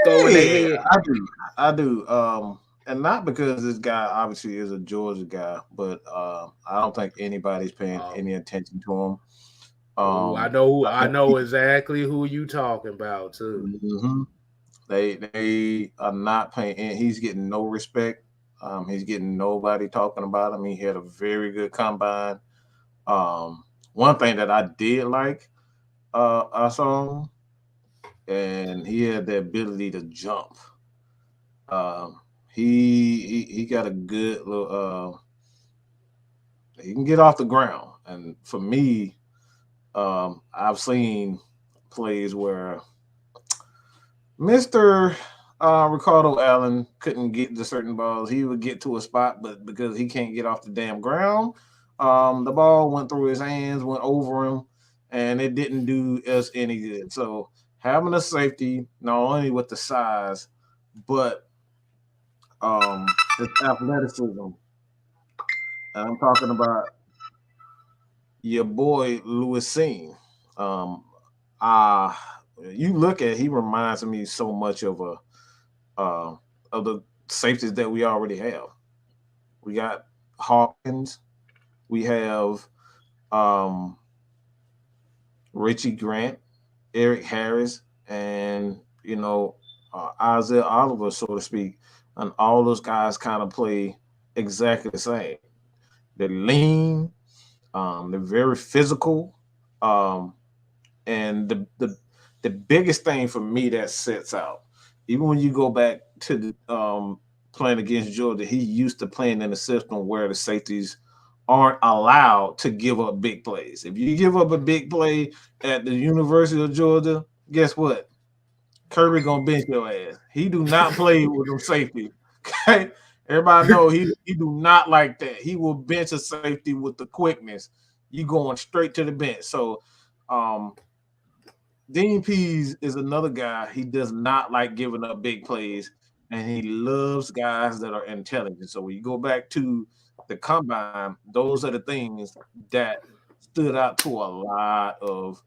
throw in their Yeah, head. I do. I do. And not because this guy obviously is a Georgia guy, but I don't think anybody's paying Oh, any attention to him. oh, I Um, know, I I think know exactly who you talking about too. mhm. They are not paying. And he's getting no respect. He's getting nobody talking about him. He had a very good combine. Um, One thing that I did like, I saw him, and he had the ability to jump. Um, he got a good little. He can get off the ground, and for me, I've seen plays where Mister Ricardo Allen couldn't get to certain balls. He would get to a spot, but because he can't get off the damn ground, the ball went through his hands, went over him, and it didn't do us any good. So having a safety, not only with the size, but his athleticism. And I'm talking about your boy Lewis Singh. Um, uh you look at he reminds me so much uh of the safeties that we already have. We got Hawkins, we have um Richie Grant, Eric Harris, and Isaiah Oliver, so to speak, and all those guys kind of play exactly the same. They're lean, they're very physical, um, and the biggest thing for me that sets out, even when you go back to the playing against Georgia, he used to playing in a system where the safeties aren't allowed to give up big plays. If you give up a big play at the University of Georgia, guess what? Kirby gonna bench your ass. He do not play with them safety. Okay, everybody know he do not like that. He will bench a safety with the quickness. You going straight to the bench. So, um, Dean Pease is another guy. He does not like giving up big plays, and he loves guys that are intelligent. So when you go back to the combine, those are the things that stood out to a lot of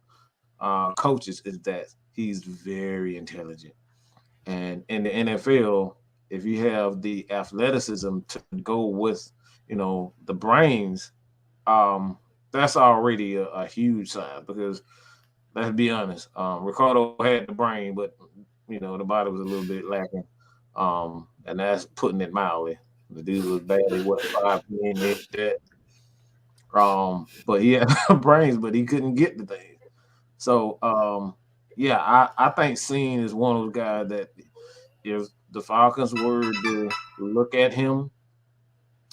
coaches is that he's very intelligent. And in the NFL, if you have the athleticism to go with, the brains, um, that's already a huge sign because let's be honest, Ricardo had the brain, but the body was a little bit lacking. And that's putting it mildly. The dude was bad. He wasn't 5'10", that. But he had brains, but he couldn't get the thing. So I think Scene is one of those guys that if the Falcons were to look at him,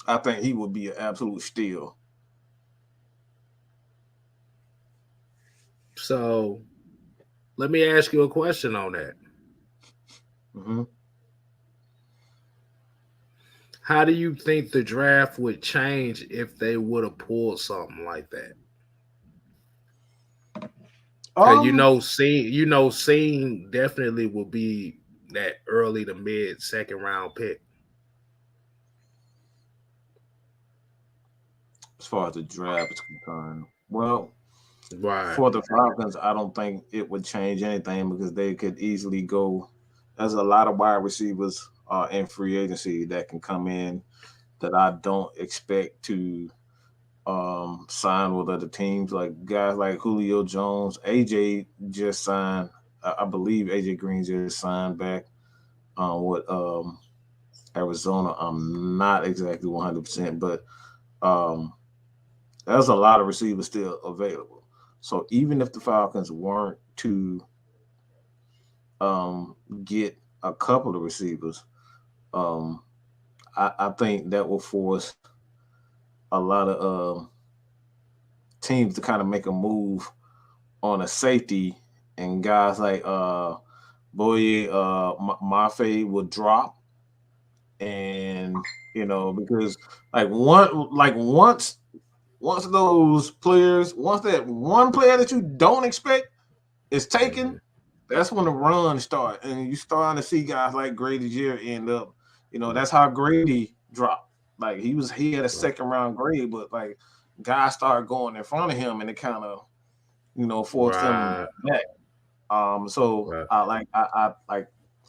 I think he would be an absolute steal. So let me ask you a question on that. Mm-hmm. How do you think the draft would change if they would have pulled something like that? Cause Scene definitely will be that early to mid second round pick. As far as the draft is concerned, well, Right. for the Falcons, I don't think it would change anything because they could easily go. There's a lot of wide receivers in free agency that can come in that I don't expect to sign with other teams. Like guys like Julio Jones, AJ just signed. I believe AJ Green just signed back with Arizona. I'm not exactly 100%, but um, there's a lot of receivers still available. So even if the Falcons weren't to um, get a couple of receivers, um, I think that will force a lot of teams to kind of make a move on a safety, and guys like Boye Mafe will drop, and because once those players, once that one player that you don't expect is taken, Mhm. that's when the run start, and you starting to see guys like Grady Jarrett end up. That's how Grady dropped. Like he had a second round grade, but like guys started going in front of him, and it kind of forced him Right. back. So Right.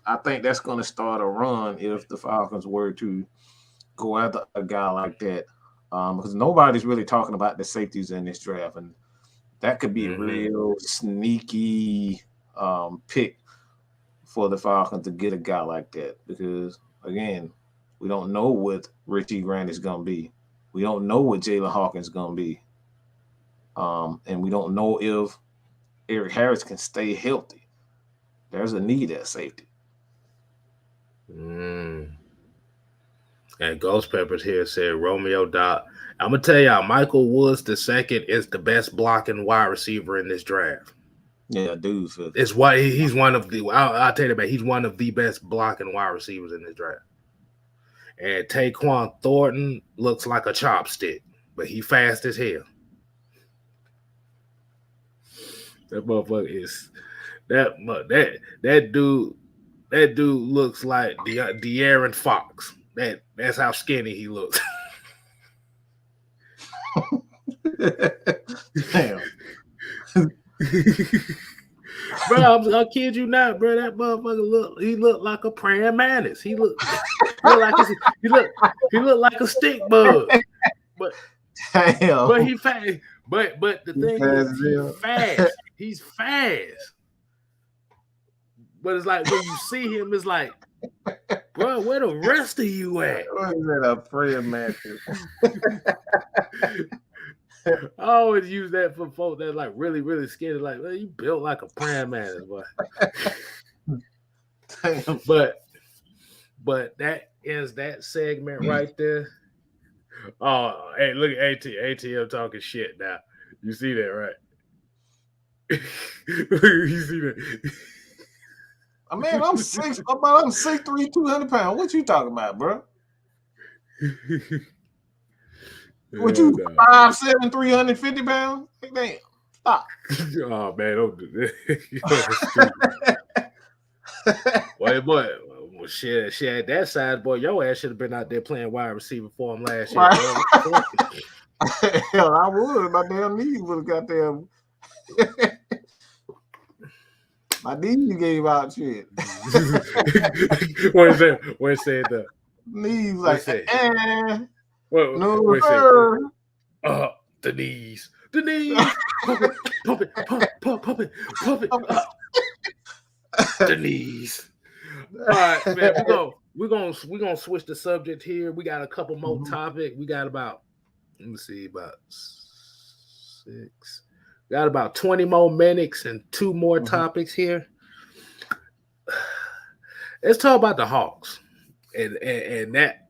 I think that's going to start a run if the Falcons were to go after a guy like that, because nobody's really talking about the safeties in this draft, and that could be a Mm-hmm. real sneaky pick for the Falcons to get a guy like that. Because again, we don't know what Richie Grant is going to be. We don't know what Jalen Hawkins is going to be, and we don't know if Eric Harris can stay healthy. There's a need at safety. Mm. And Ghost Peppers here said Romeo Dot. I'm gonna tell y'all, Michael Woods the second is the best blocking wide receiver in this draft. Yeah, dude. It's why he's one of the. I'll tell you about. He's one of the best blocking wide receivers in this draft. And Taquan Thornton looks like a chopstick, but he fast as hell. That motherfucker is that dude. That dude looks like De'Aaron Fox. That's how skinny he looks. Damn. Bro, I kid you not, bro. That motherfucker he looked like a praying mantis. Look like he looked like a stick bug. But Damn. he fast. But the thing is, He's fast. But it's like when you see him, it's like, bro, where the rest of you at? What is that, a prayer mattress? I always use that for folks that like really, really skinny. Like, well, you built like a praying mantis, boy. Damn. But that is that segment right there. Oh, hey, look at ATM talking shit now. You see that, right? You see that? I mean, I'm 6'3", 200 pounds. What you talking about, bro? What you No. 5'7", 350 pounds? Damn, stop. Oh man, don't do that. boy, well, shit, at that size, boy, your ass should have been out there playing wide receiver for him last year. Boy. Hell, I would. My damn knees would have got them. My knees gave out shit. What is that? What said the knees like what sir. The knees. The knees. Pump it. The knees. All right, man. We're gonna switch the subject here. We got a couple more topics. We got about Let me see, about 6. Got about 20 more minutes and 2 more topics here. Let's talk about the Hawks and that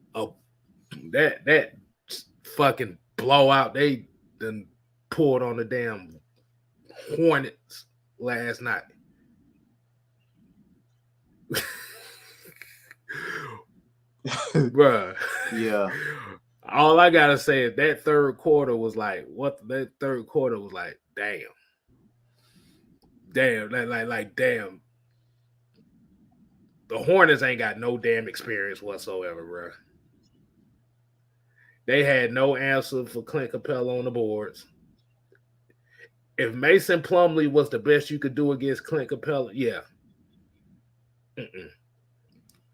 fucking blowout they done pulled on the damn Hornets last night. Bruh. Yeah. All I gotta say is that third quarter was like, what? That third quarter was like, damn. Damn. The Hornets ain't got no damn experience whatsoever, bro. They had no answer for Clint Capella on the boards. If Mason Plumlee was the best you could do against Clint Capella, yeah.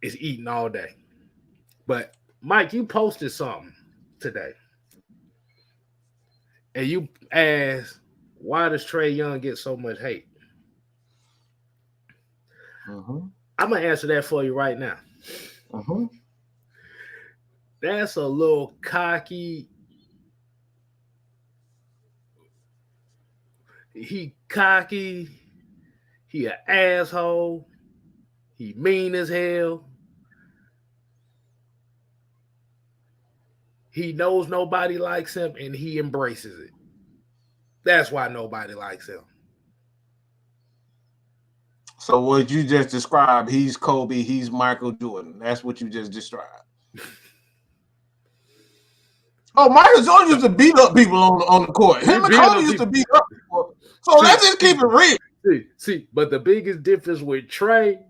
It's eating all day. But, Mike, you posted something today. And you asked, why does Trae Young get so much hate? I'm going to answer that for you right now. That's a little cocky. He cocky. He an asshole. He mean as hell. He knows nobody likes him, and he embraces it. That's why nobody likes him. So what you just described, he's Kobe, he's Michael Jordan. That's what you just described. Oh, Michael Jordan used to beat up people on the court. Him and Kobe used to beat up people. So let's just keep it real. See, but the biggest difference with Trae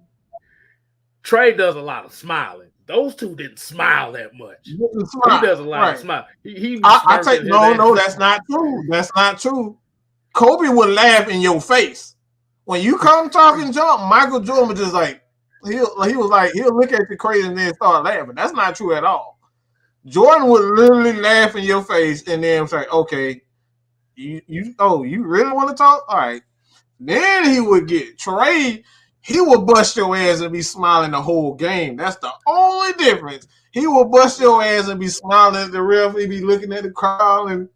does a lot of smiling. Those two didn't smile that much. He does a lot of smile. I take no, that's not true. That's not true. Kobe would laugh in your face. When you come talking jump, Michael Jordan was just like, he'll look at you crazy and then start laughing. That's not true at all. Jordan would literally laugh in your face and then say, okay, you really want to talk? All right. Then he would get Trae. He would bust your ass and be smiling the whole game. That's the only difference. He will bust your ass and be smiling at the ref. He'd be looking at the crowd and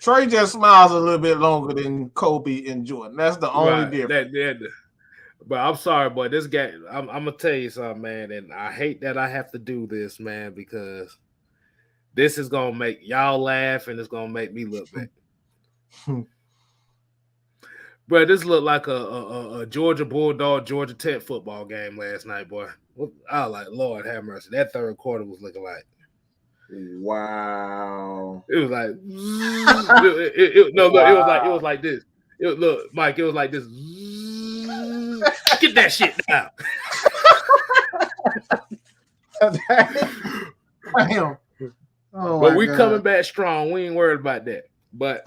Trae just smiles a little bit longer than Kobe and Jordan. That's the only difference. But I'm sorry, boy. This game, I'm gonna tell you something, man. And I hate that I have to do this, man, because this is gonna make y'all laugh and it's gonna make me look bad. Bro, this looked like a Georgia Bulldog, Georgia Tech football game last night, boy. I was like, Lord have mercy. That third quarter was looking like. Wow. It was like it was like this. Look, Mike, it was like this. Get that shit down. Damn. But we coming back strong. We ain't worried about that. But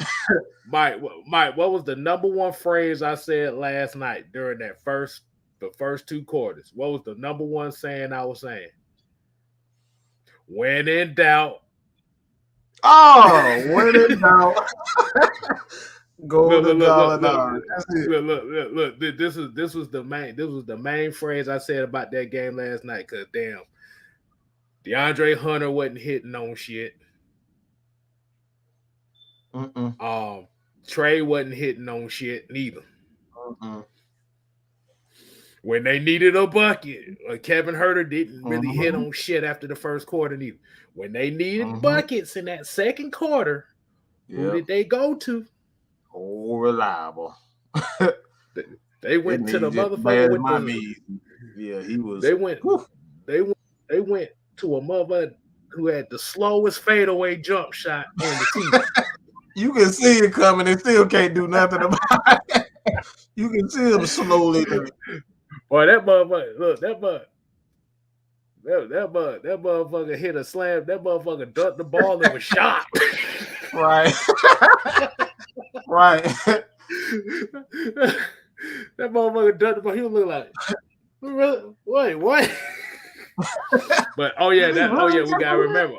Mike, what was the number one phrase I said last night during the first 2 quarters? What was the number one saying I was saying? When in doubt. Oh, when in doubt. Go to dollar. Look. This was the main phrase I said about that game last night. Cause damn, DeAndre Hunter wasn't hitting on shit. Trae wasn't hitting on shit neither. When they needed a bucket, Kevin Huerter didn't really hit on shit after the first quarter neither. When they needed buckets in that second quarter, who did they go to? Oh, reliable. They went to the motherfucker with the. Yeah, he was. They went to a mother who had the slowest fadeaway jump shot on the team. You can see it coming and still can't do nothing about it. You can see him slowly. Boy, that motherfucker, look, that motherfucker hit a slam. That motherfucker dunked the ball and was shot. Right. Right. That motherfucker dunked the ball. He was looking like, wait, what? But we gotta remember.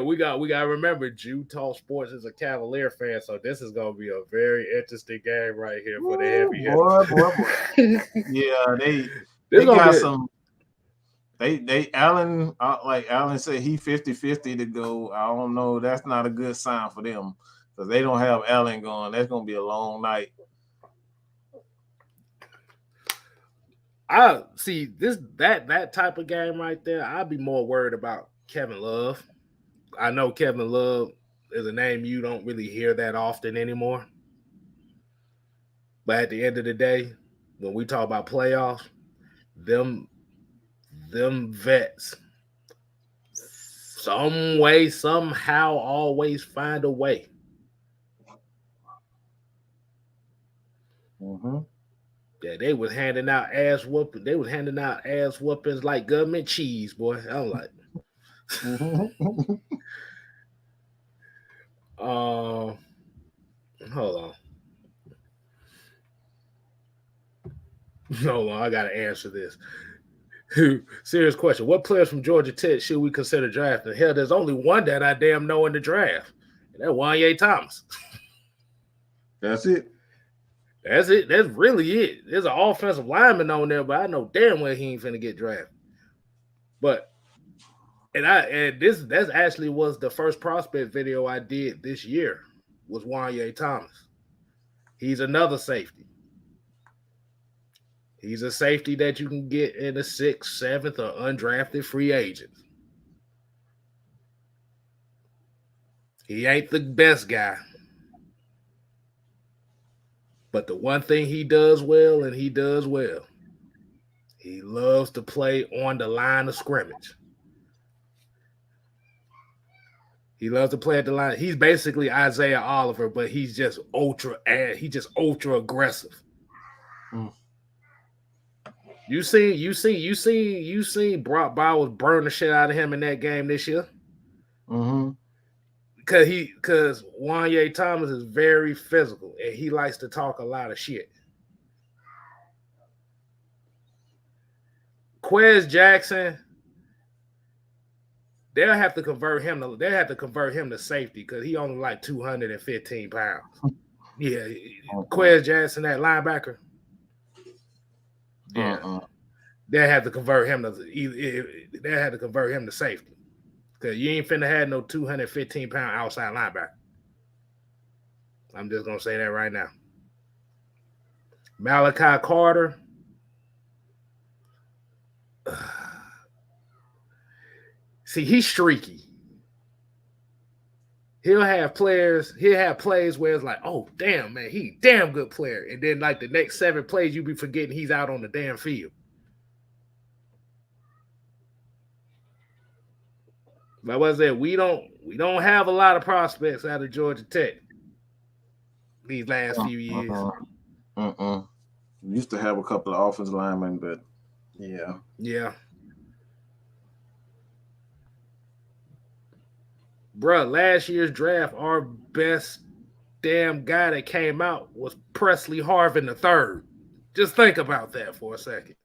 We gotta remember. Utah Sports is a Cavalier fan, so this is gonna be a very interesting game right here for the heavy hitters. Boy. Yeah, they They Allen, like Allen said, he 50-50 to go. I don't know. That's not a good sign for them because they don't have Allen going. That's gonna be a long night. I see that type of game right there. I'd be more worried about Kevin Love. I know Kevin Love is a name you don't really hear that often anymore. But at the end of the day, when we talk about playoffs, them vets some way, somehow, always find a way. Mm-hmm. Yeah, they was handing out ass whooping. They was handing out ass whoopings like government cheese, boy. I'm like, hold on. Hold on, I gotta answer this. Serious question. What players from Georgia Tech should we consider drafting? Hell, there's only one that I damn know in the draft. And that's Wanye Thomas. That's it. That's it. That's really it. There's an offensive lineman on there, but I know damn well he ain't finna get drafted. But that's actually was the first prospect video I did this year was Wanye Thomas. He's another safety. He's a safety that you can get in the 6th, 7th, or undrafted free agent. He ain't the best guy. But the one thing he does well, and he does well, he loves to play on the line of scrimmage. He loves to play at the line. He's basically Isaiah Oliver, but he's just ultra aggressive. Mm. You seen Brock Bowers burn the shit out of him in that game this year. Mm-hmm. Because Wanye Thomas is very physical and he likes to talk a lot of shit. Quez Jackson, they'll have to convert him to safety because he only like 215 pounds. Yeah, Quez Jackson, that linebacker. Yeah, they'll have to convert him to safety because you ain't finna have no 215-pound outside linebacker. I'm just gonna say that right now. Malachi Carter. See, he's streaky. He'll have plays where it's like, oh, damn, man, he damn good player. And then like the next 7 plays, you be forgetting he's out on the damn field. But what I said, we don't have a lot of prospects out of Georgia Tech these last few years. We used to have a couple of offensive linemen, but yeah. Yeah. Bruh, last year's draft, our best damn guy that came out was Presley Harvin III. Just think about that for a second.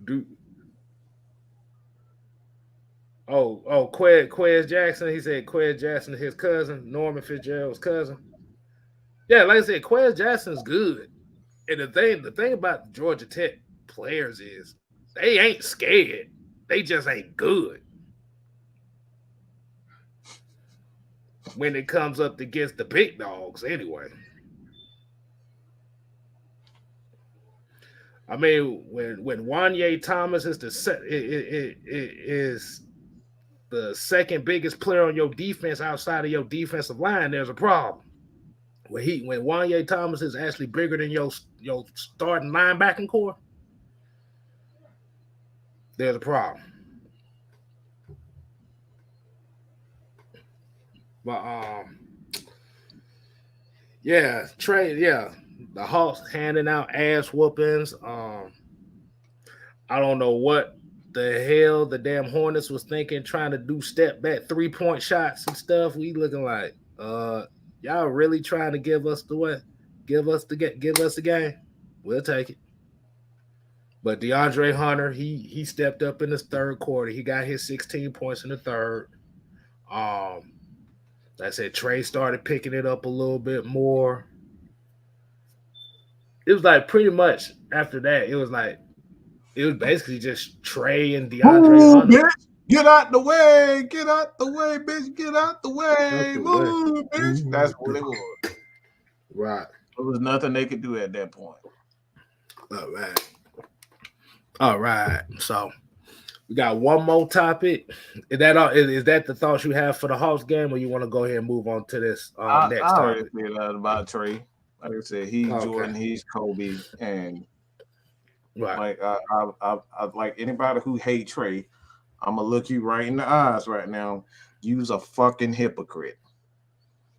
Dude. Quez Jackson. He said Quez Jackson is his cousin, Norman Fitzgerald's cousin. Yeah, like I said, Quez Jackson's good. And the thing about Georgia Tech players is they ain't scared. They just ain't good. When it comes up against the big dogs, anyway. I mean, when Wanye Thomas is the second biggest player on your defense outside of your defensive line, there's a problem. When Wanye Thomas is actually bigger than your starting linebacking core, there's a problem. But the Hawks handing out ass whoopings. I don't know what the hell the damn Hornets was thinking, trying to do step back 3-point shots and stuff. We looking like, y'all really trying to give us the what? Give us the game. We'll take it. But DeAndre Hunter, he stepped up in this third quarter. He got his 16 points in the third. Like I said, Trey started picking it up a little bit more. It was like pretty much after that, it was like it was basically just Trey and DeAndre Hunter. Bitch, get out the way, bitch, get out the way, move, bitch. That's what it was. Right. There was nothing they could do at that point. All right. So we got one more topic. Is that all? Is that the thoughts you have for the Hawks game, or you want to go ahead and move on to this next I already topic? said that about Trey. Like I said, he's Jordan, he's Kobe, and right. Like I like anybody who hate Trey, I'm gonna look you right in the eyes right now. You's a fucking hypocrite.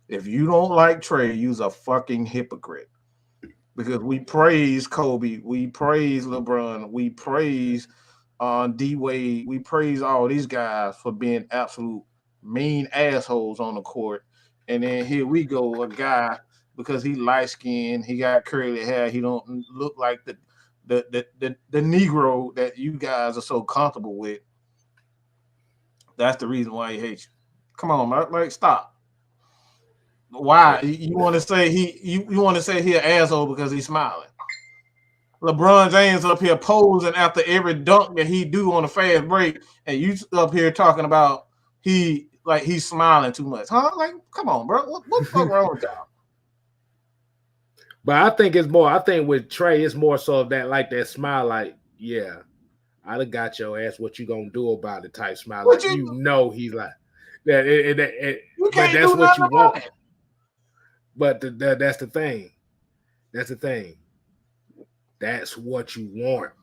If you don't like Trey, you's a fucking hypocrite. Because we praise Kobe, we praise LeBron, we praise D Wade, we praise all these guys for being absolute mean assholes on the court. And then here we go, a guy because he light skinned, he got curly hair, he don't look like the Negro that you guys are so comfortable with. That's the reason why he hates you. Come on, man. Like, stop. Why you want to say you want to say he an asshole because he's smiling? LeBron James up here posing after every dunk that he do on a fast break, and you up here talking about he's smiling too much, huh? Like, come on, bro. What the fuck wrong with y'all? But I think it's more. I think with Trey, it's more so of that like that smile, like, yeah, I done got your ass. What you gonna do about it? Type smile. Like, you know he's like that. But that's what you want. It. But that's the thing. That's the thing. That's what you want.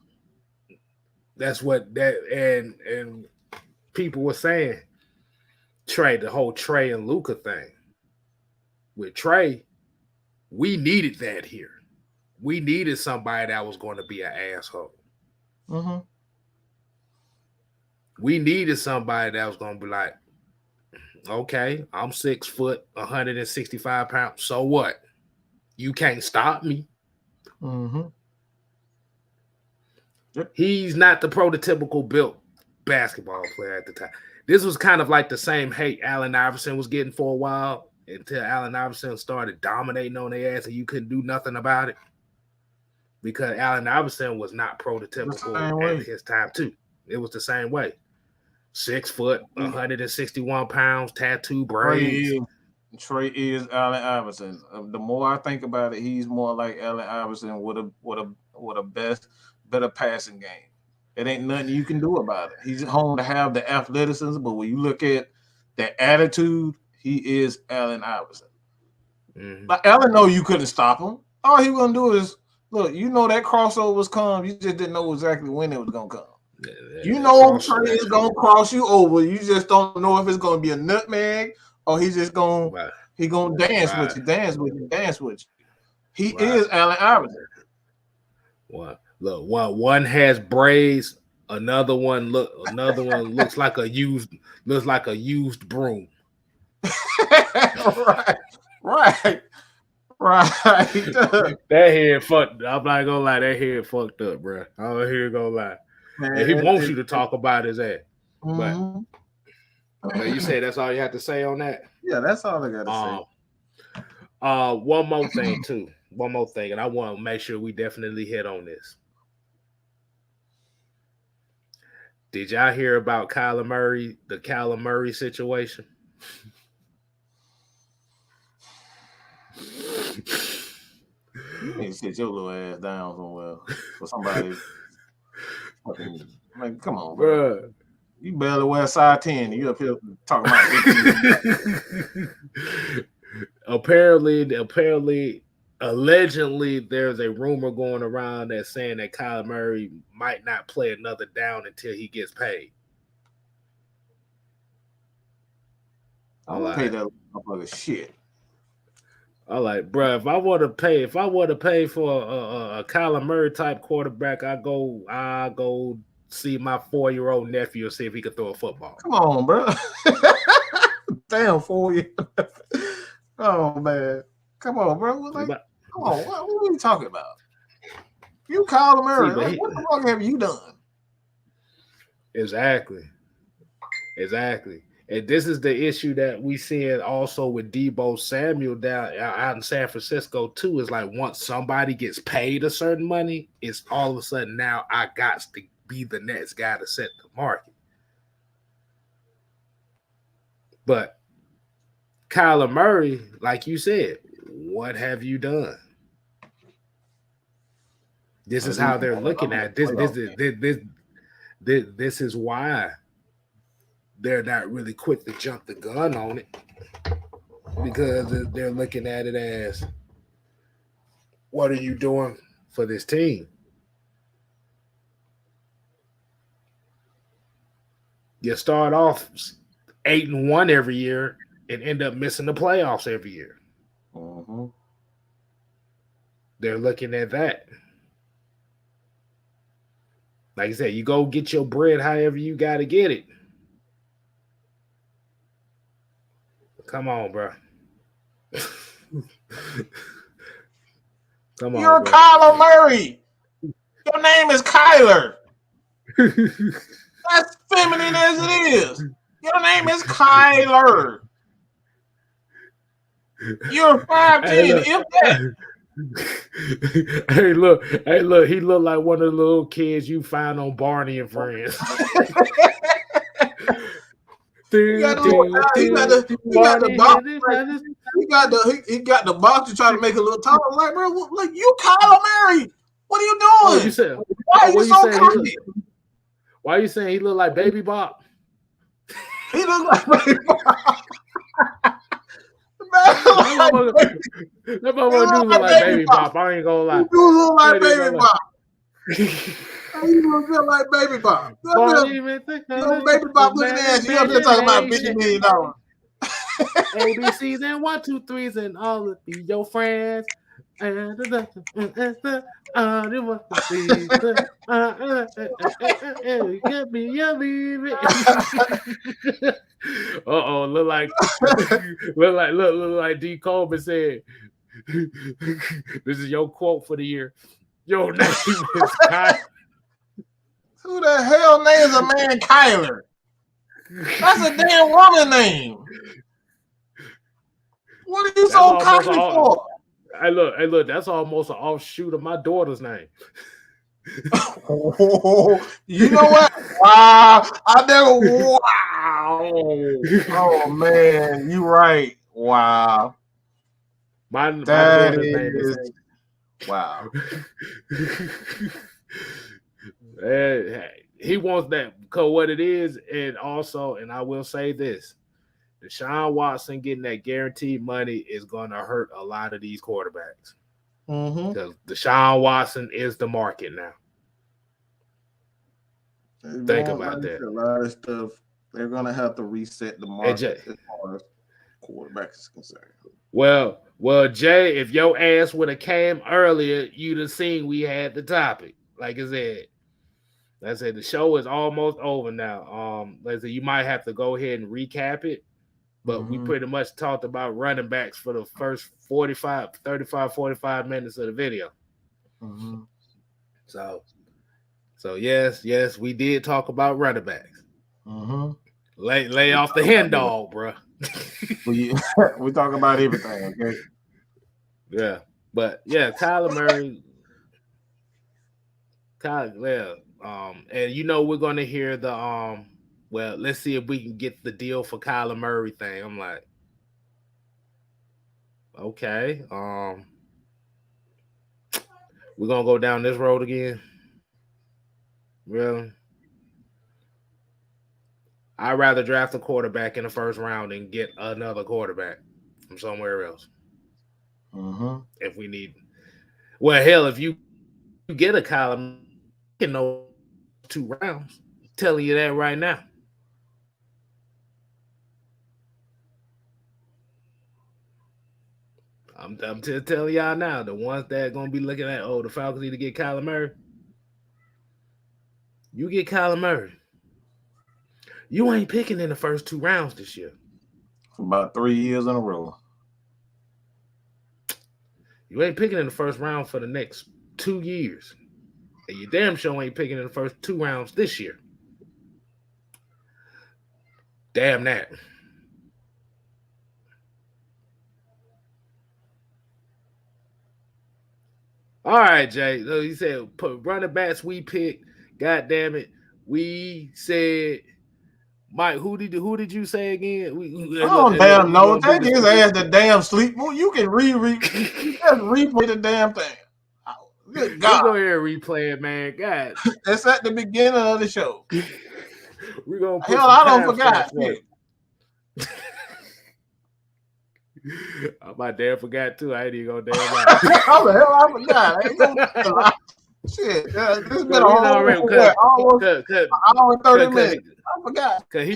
That's what that and people were saying. Trey, the whole Trey and Luka thing. With Trey, we needed that here. We needed somebody that was going to be an asshole. Mm-hmm. We needed somebody that was going to be like, okay, I'm 6 foot, 165 pounds. So what? You can't stop me. Mm-hmm. Yep. He's not the prototypical built basketball player at the time. This was kind of like the same hate Allen Iverson was getting for a while until Allen Iverson started dominating on their ass and you couldn't do nothing about it. Because Allen Iverson was not prototypical at his time too. It was the same way. 6 foot, 161 pounds, tattoo braids. Trey is Allen Iverson. The more I think about it, he's more like Allen Iverson with a better passing game. It ain't nothing you can do about it. He's home to have the athleticism, but when you look at the attitude, he is Allen Iverson. Mm-hmm. Like Allen know you couldn't stop him. All he gonna do is look. You know that crossovers come. You just didn't know exactly when it was gonna come. You know Trey is gonna cross you over. You just don't know if it's gonna be a nutmeg or he's just gonna dance with you, dance with you. He is Allen Iverson. What? Look, one has braids, another one looks like a used broom. Right. That head fucked. I'm not gonna lie, that head fucked up, bro. I'm not here gonna lie. Man, and he wants you to talk about his ass. Mm-hmm. But you say that's all you have to say on that? Yeah, that's all I gotta say. One more thing too. One more thing, and I want to make sure we definitely hit on this. Did y'all hear about Kyler Murray, the Kyler Murray situation? You need to sit your little ass down somewhere for somebody. Man, come on, bro. You barely wear size 10. You up here talking about Apparently, allegedly, there's a rumor going around that's saying that Kyler Murray might not play another down until he gets paid. I don't pay that motherfucker shit. I'm like, bro, if I were to pay for a Kyler Murray type quarterback, I go see my 4-year-old nephew and see if he could throw a football. Come on, bro. Damn 4 years. Oh man, come on, bro. Like, come on, what are you talking about? You Kyler Murray, what the fuck have you done? Exactly. And this is the issue that we seeing also with Deebo Samuel down out in San Francisco too. Is like once somebody gets paid a certain money, it's all of a sudden now I got to be the next guy to set the market. But Kyler Murray, like you said, what have you done? This is how they're looking at this. This is why they're not really quick to jump the gun on it, because they're looking at it as, what are you doing for this team? You start off 8-1 every year and end up missing the playoffs every year. Mm-hmm. They're looking at that. Like I said, you go get your bread however you got to get it. Come on, bro. Come on, You're bro. Kyler Murray. Your name is Kyler. That's feminine as it is. Your name is Kyler. You're 5'10". If that. Hey, look. He looked like one of the little kids you find on Barney and Friends. He got the box to try to make it a little taller. Like, bro, like, you Kyler Murray. What are you doing? Oh, you said, why are you so cocky? Why are you saying he looked like Baby Bop? He looked like Baby Bop. That motherfucker do look like Baby Bop. I ain't gonna lie. You do look like Baby Bop. You look just like Baby Bop. Baby Bop looking at you. You're up there talking about $50 million. ABCs and 1, 2, 3s and all of your friends. Look like D. Coleman said. This is your quote for the year. Your name is Kyler. Who the hell names a man Kyler? That's a damn woman name. What are you so cocky for? Hey, look, that's almost an offshoot of my daughter's name. You know what? Wow. Wow. Oh, man. You right. Wow. My daughter's name is... Wow. He wants that because what it is, and also, and I will say this, Deshaun Watson getting that guaranteed money is going to hurt a lot of these quarterbacks. Because Deshaun Watson is the market now. Think about that. A lot of stuff. They're going to have to reset the market as far as quarterbacks is concerned. Well, Jay, if your ass would have came earlier, you'd have seen we had the topic. Like I said, the show is almost over now. Like I said, you might have to go ahead and recap it. But we pretty much talked about running backs for the first 45 minutes of the video. So yes, we did talk about running backs. Lay off the hen dog, bro. we talk about everything, okay? Yeah. But yeah, Kyler Murray. And we're gonna hear the well, let's see if we can get the deal for Kyler Murray thing. I'm like, okay. We're gonna go down this road again. Really? I'd rather draft a quarterback in the first round and get another quarterback from somewhere else. If we need, well, hell, if you get a Kyler, in those 2 rounds. I'm telling you that right now. I'm just telling y'all now, the ones that are gonna be looking at, the Falcons need to get Kyler Murray. You get Kyler Murray. You ain't picking in the first 2 rounds this year. For about 3 years in a row. You ain't picking in the first round for the next 2 years. And you damn sure ain't picking in the first 2 rounds this year. Damn that. All right, Jay. So he said, running backs we pick God damn it. We said, Mike, who did you say again? I Look, don't damn we know. gonna do Take this. his ass to damn sleep. Well, you can you just replay the damn thing. Good We God. go here and replay it, man. God. It's at the beginning of the show. We're gonna put Hell, some I don't time forgot. stamps on it. My dad forgot too. I ain't even gonna damn lie. How the hell I forgot? I ain't gonna lie. Shit, this has been a whole almost an hour and 30 minutes. I forgot. Cause he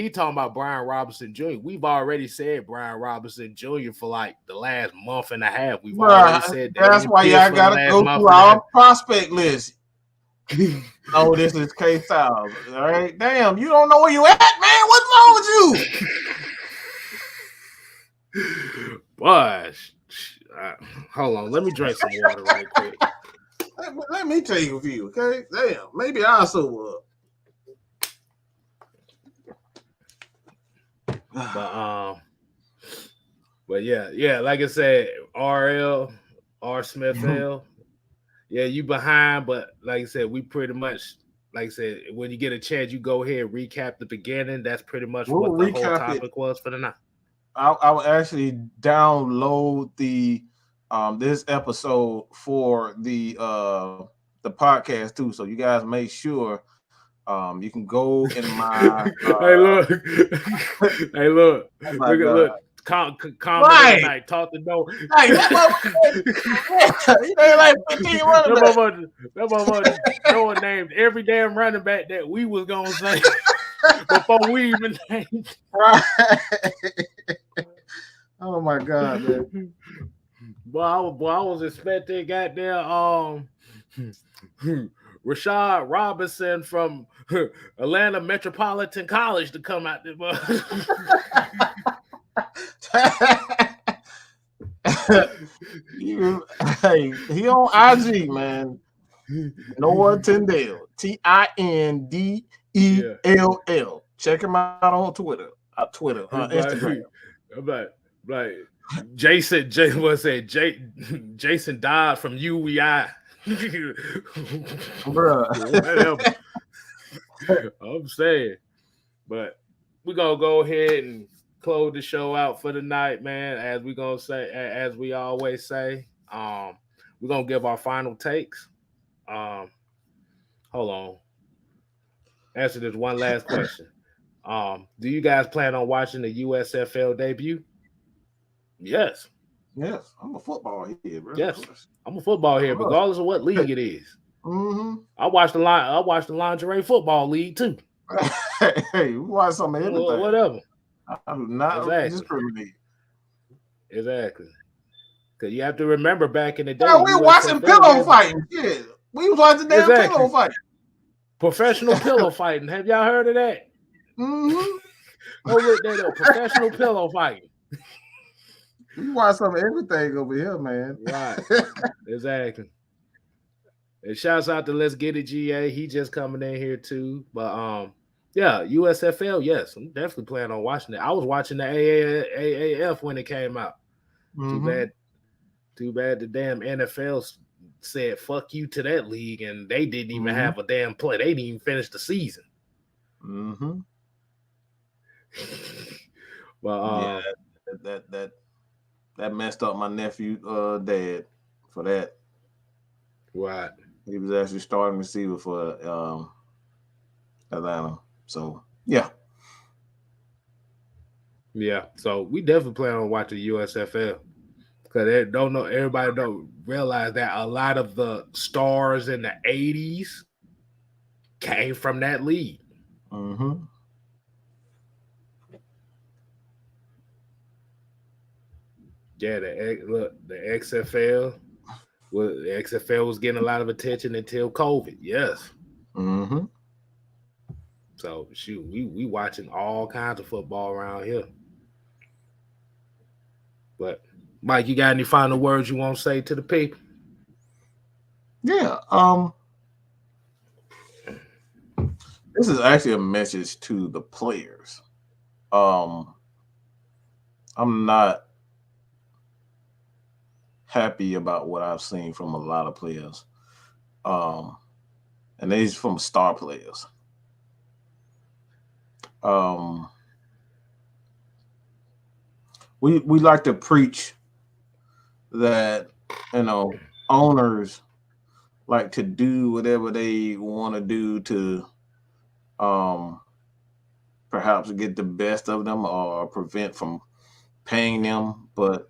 talking about Brian Robinson Jr. We've already said Brian Robinson Jr. for like the last month and a half. We've already said that. That's why y'all gotta go through our prospect list. Oh, this is K Styles. All right, damn, you don't know where you at, man. What's wrong with you? Boy, hold on. Let me drink some water right quick. Let me take a few, okay? Damn, maybe I'll sober up. But yeah, like I said, R Smith L. Yeah, you behind, but like I said, we pretty much, like I said, when you get a chance, you go ahead and recap the beginning. That's pretty much what the whole topic was for the night. I will actually download the this episode for the podcast too, so you guys make sure you can go in my hey look look comment right. Tonight, talk to no. Hey, that motherfucker Noah named every damn running back that we was gonna say before we even named. Right. Oh my God, man. Boy, I was expecting goddamn Rashad Robinson from Atlanta Metropolitan College to come out there. Hey, he on IG, man. Noah Tyndale, Tindell. Check him out on Twitter. Instagram. Like Jason died from UEI. Bruh. I'm saying, but we're gonna go ahead and close the show out for the night, man. As we always say, we're gonna give our final takes. Hold on. Answer this one last question. Do you guys plan on watching the USFL debut? Yes. Yes, I'm a football head, bro. Yes, I'm a football head, regardless of what league it is. Mm-hmm. I watched the lingerie football league too. Hey, we watch some of everything. Whatever. I'm not discriminating. Exactly. Because you have to remember back in the day. Yeah, we watching pillow fighting. Yeah, we was watching damn pillow fighting. Professional pillow fighting. Have y'all heard of that? Mm-hmm. Go look that up. Professional pillow fighting. We watch some of everything over here, man. Right. Exactly. And shouts out to Let's Get It GA. He just coming in here too. But yeah, USFL, yes. I'm definitely planning on watching it. I was watching the AAF when it came out. Mm-hmm. Too bad the damn NFL said fuck you to that league, and they didn't even have a damn play. They didn't even finish the season. Mm-hmm. Well, that messed up my nephew dad for that. Right. He was actually starting receiver for Atlanta. So yeah. Yeah. So we definitely plan on watching USFL. Because everybody don't realize that a lot of the stars in the 80s came from that league. Mm-hmm. Yeah, the XFL. Well, the XFL was getting a lot of attention until COVID. Yes. Mm-hmm. So shoot, we watching all kinds of football around here. But Mike, you got any final words you want to say to the people? Yeah. This is actually a message to the players. I'm not happy about what I've seen from a lot of players. and these from star players. Um, we like to preach that owners like to do whatever they want to do to um, perhaps get the best of them or prevent from paying them, but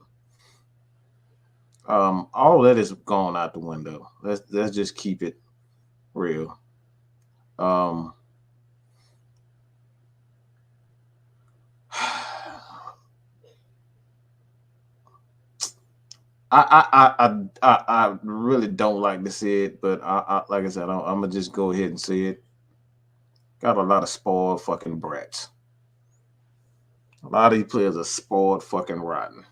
all that is gone out the window. Let's just keep it real. Um, I really don't like to say it, but I like I said, I'm gonna just go ahead and say it. Got a lot of spoiled fucking brats. A lot of these players are spoiled fucking rotten,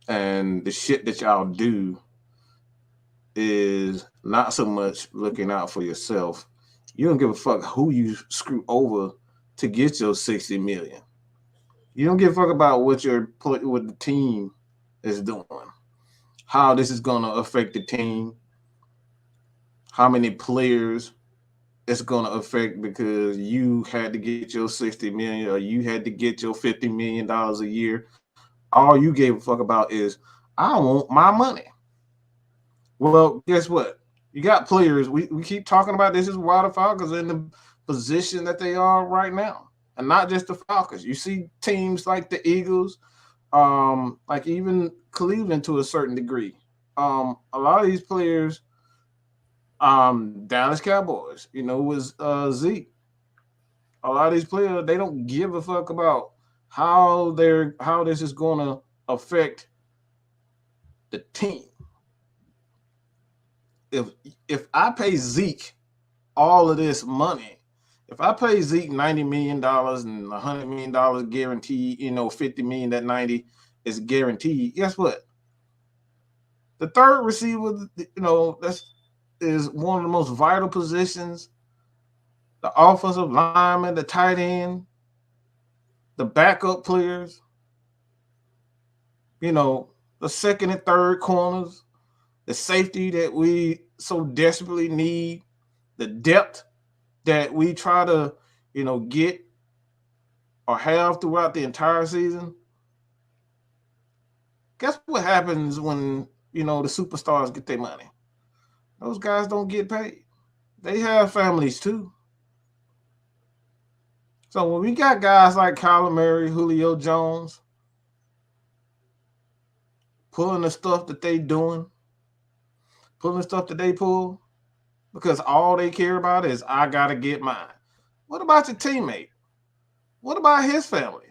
and the shit that y'all do is not so much looking out for yourself. You don't give a fuck who you screw over to get your 60 million. You don't give a fuck about what the team is doing, how this is gonna affect the team, how many players it's gonna affect because you had to get your 60 million or you had to get your $50 million a year. All you gave a fuck about is I want my money. Well, guess what? You got players. We keep talking about this is why the Falcons are in the position that they are right now. And not just the Falcons. You see teams like the Eagles, like even Cleveland to a certain degree. A lot of these players, Dallas Cowboys, was Zeke. A lot of these players, they don't give a fuck about how this is gonna affect the team. If if I pay Zeke all of this money, if I pay Zeke $90 million and $100 million guaranteed, 50 million that 90 is guaranteed. Guess what? The third receiver, that's is one of the most vital positions. The offensive lineman, the tight end, the backup players, the second and third corners, the safety that we so desperately need, the depth that we try to, get or have throughout the entire season. Guess what happens when, the superstars get their money? Those guys don't get paid. They have families too. So when we got guys like Kyler Murray, Julio Jones, pulling the stuff that they doing, pulling the stuff that they pull, because all they care about is I gotta get mine. What about your teammate? What about his family?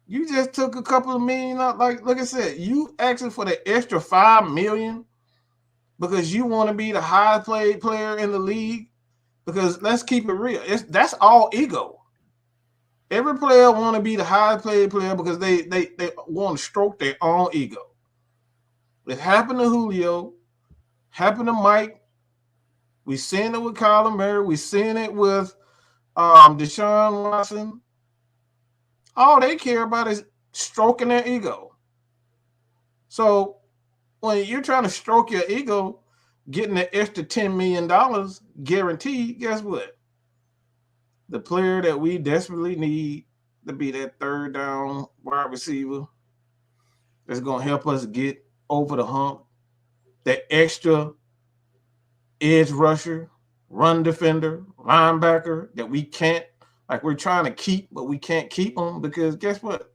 You just took a couple of million out, like I said, you asking for the extra $5 million because you want to be the highest paid player in the league. Because let's keep it real, that's all ego. Every player want to be the highest paid player because they want to stroke their own ego. It happened to Julio, happened to Mike. We seen it with Kyler Murray. We seen it with Deshaun Watson. All they care about is stroking their ego. So when you're trying to stroke your ego, getting an extra $10 million guaranteed, guess what? The player that we desperately need to be that third down wide receiver that's going to help us get over the hump, that extra edge rusher, run defender, linebacker that we can't, like we're trying to keep, but we can't keep them because guess what?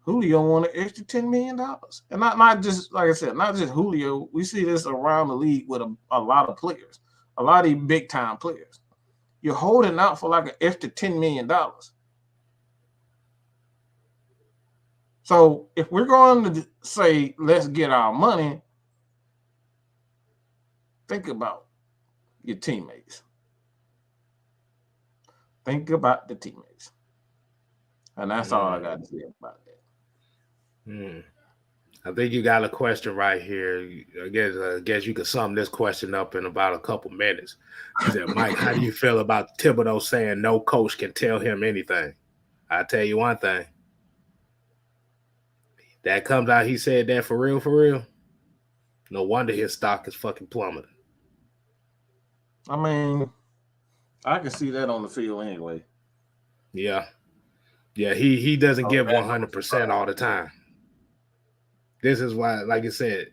Julio won an extra $10 million. And not just, like I said, not just Julio. We see this around the league with a lot of players, a lot of these big time players. You're holding out for like an extra $10 million. So if we're going to say, let's get our money, think about your teammates. Think about the teammates. And that's all I got to say about that. I think you got a question right here. I guess you could sum this question up in about a couple minutes. He said, Mike, how do you feel about Thibodeau saying no coach can tell him anything? I'll tell you one thing. That comes out, he said that for real, for real. No wonder his stock is fucking plummeting. I mean, I can see that on the field anyway. Yeah. Yeah, he doesn't So give that don't 100% all surprise the me. time. This is why, like I said,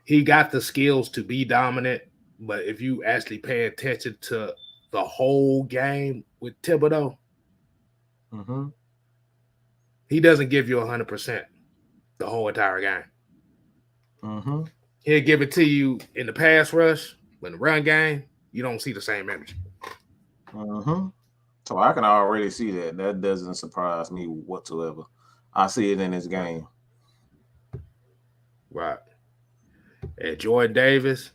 he got the skills to be dominant, but if you actually pay attention to the whole game with Thibodeau, Mm-hmm. he doesn't give you 100% the whole entire game. Mm-hmm. He'll give it to you in the pass rush, but in the run game, you don't see the same energy. Mm-hmm. So I can already see that. That doesn't surprise me whatsoever. I see it in his game. Right. And Jordan Davis,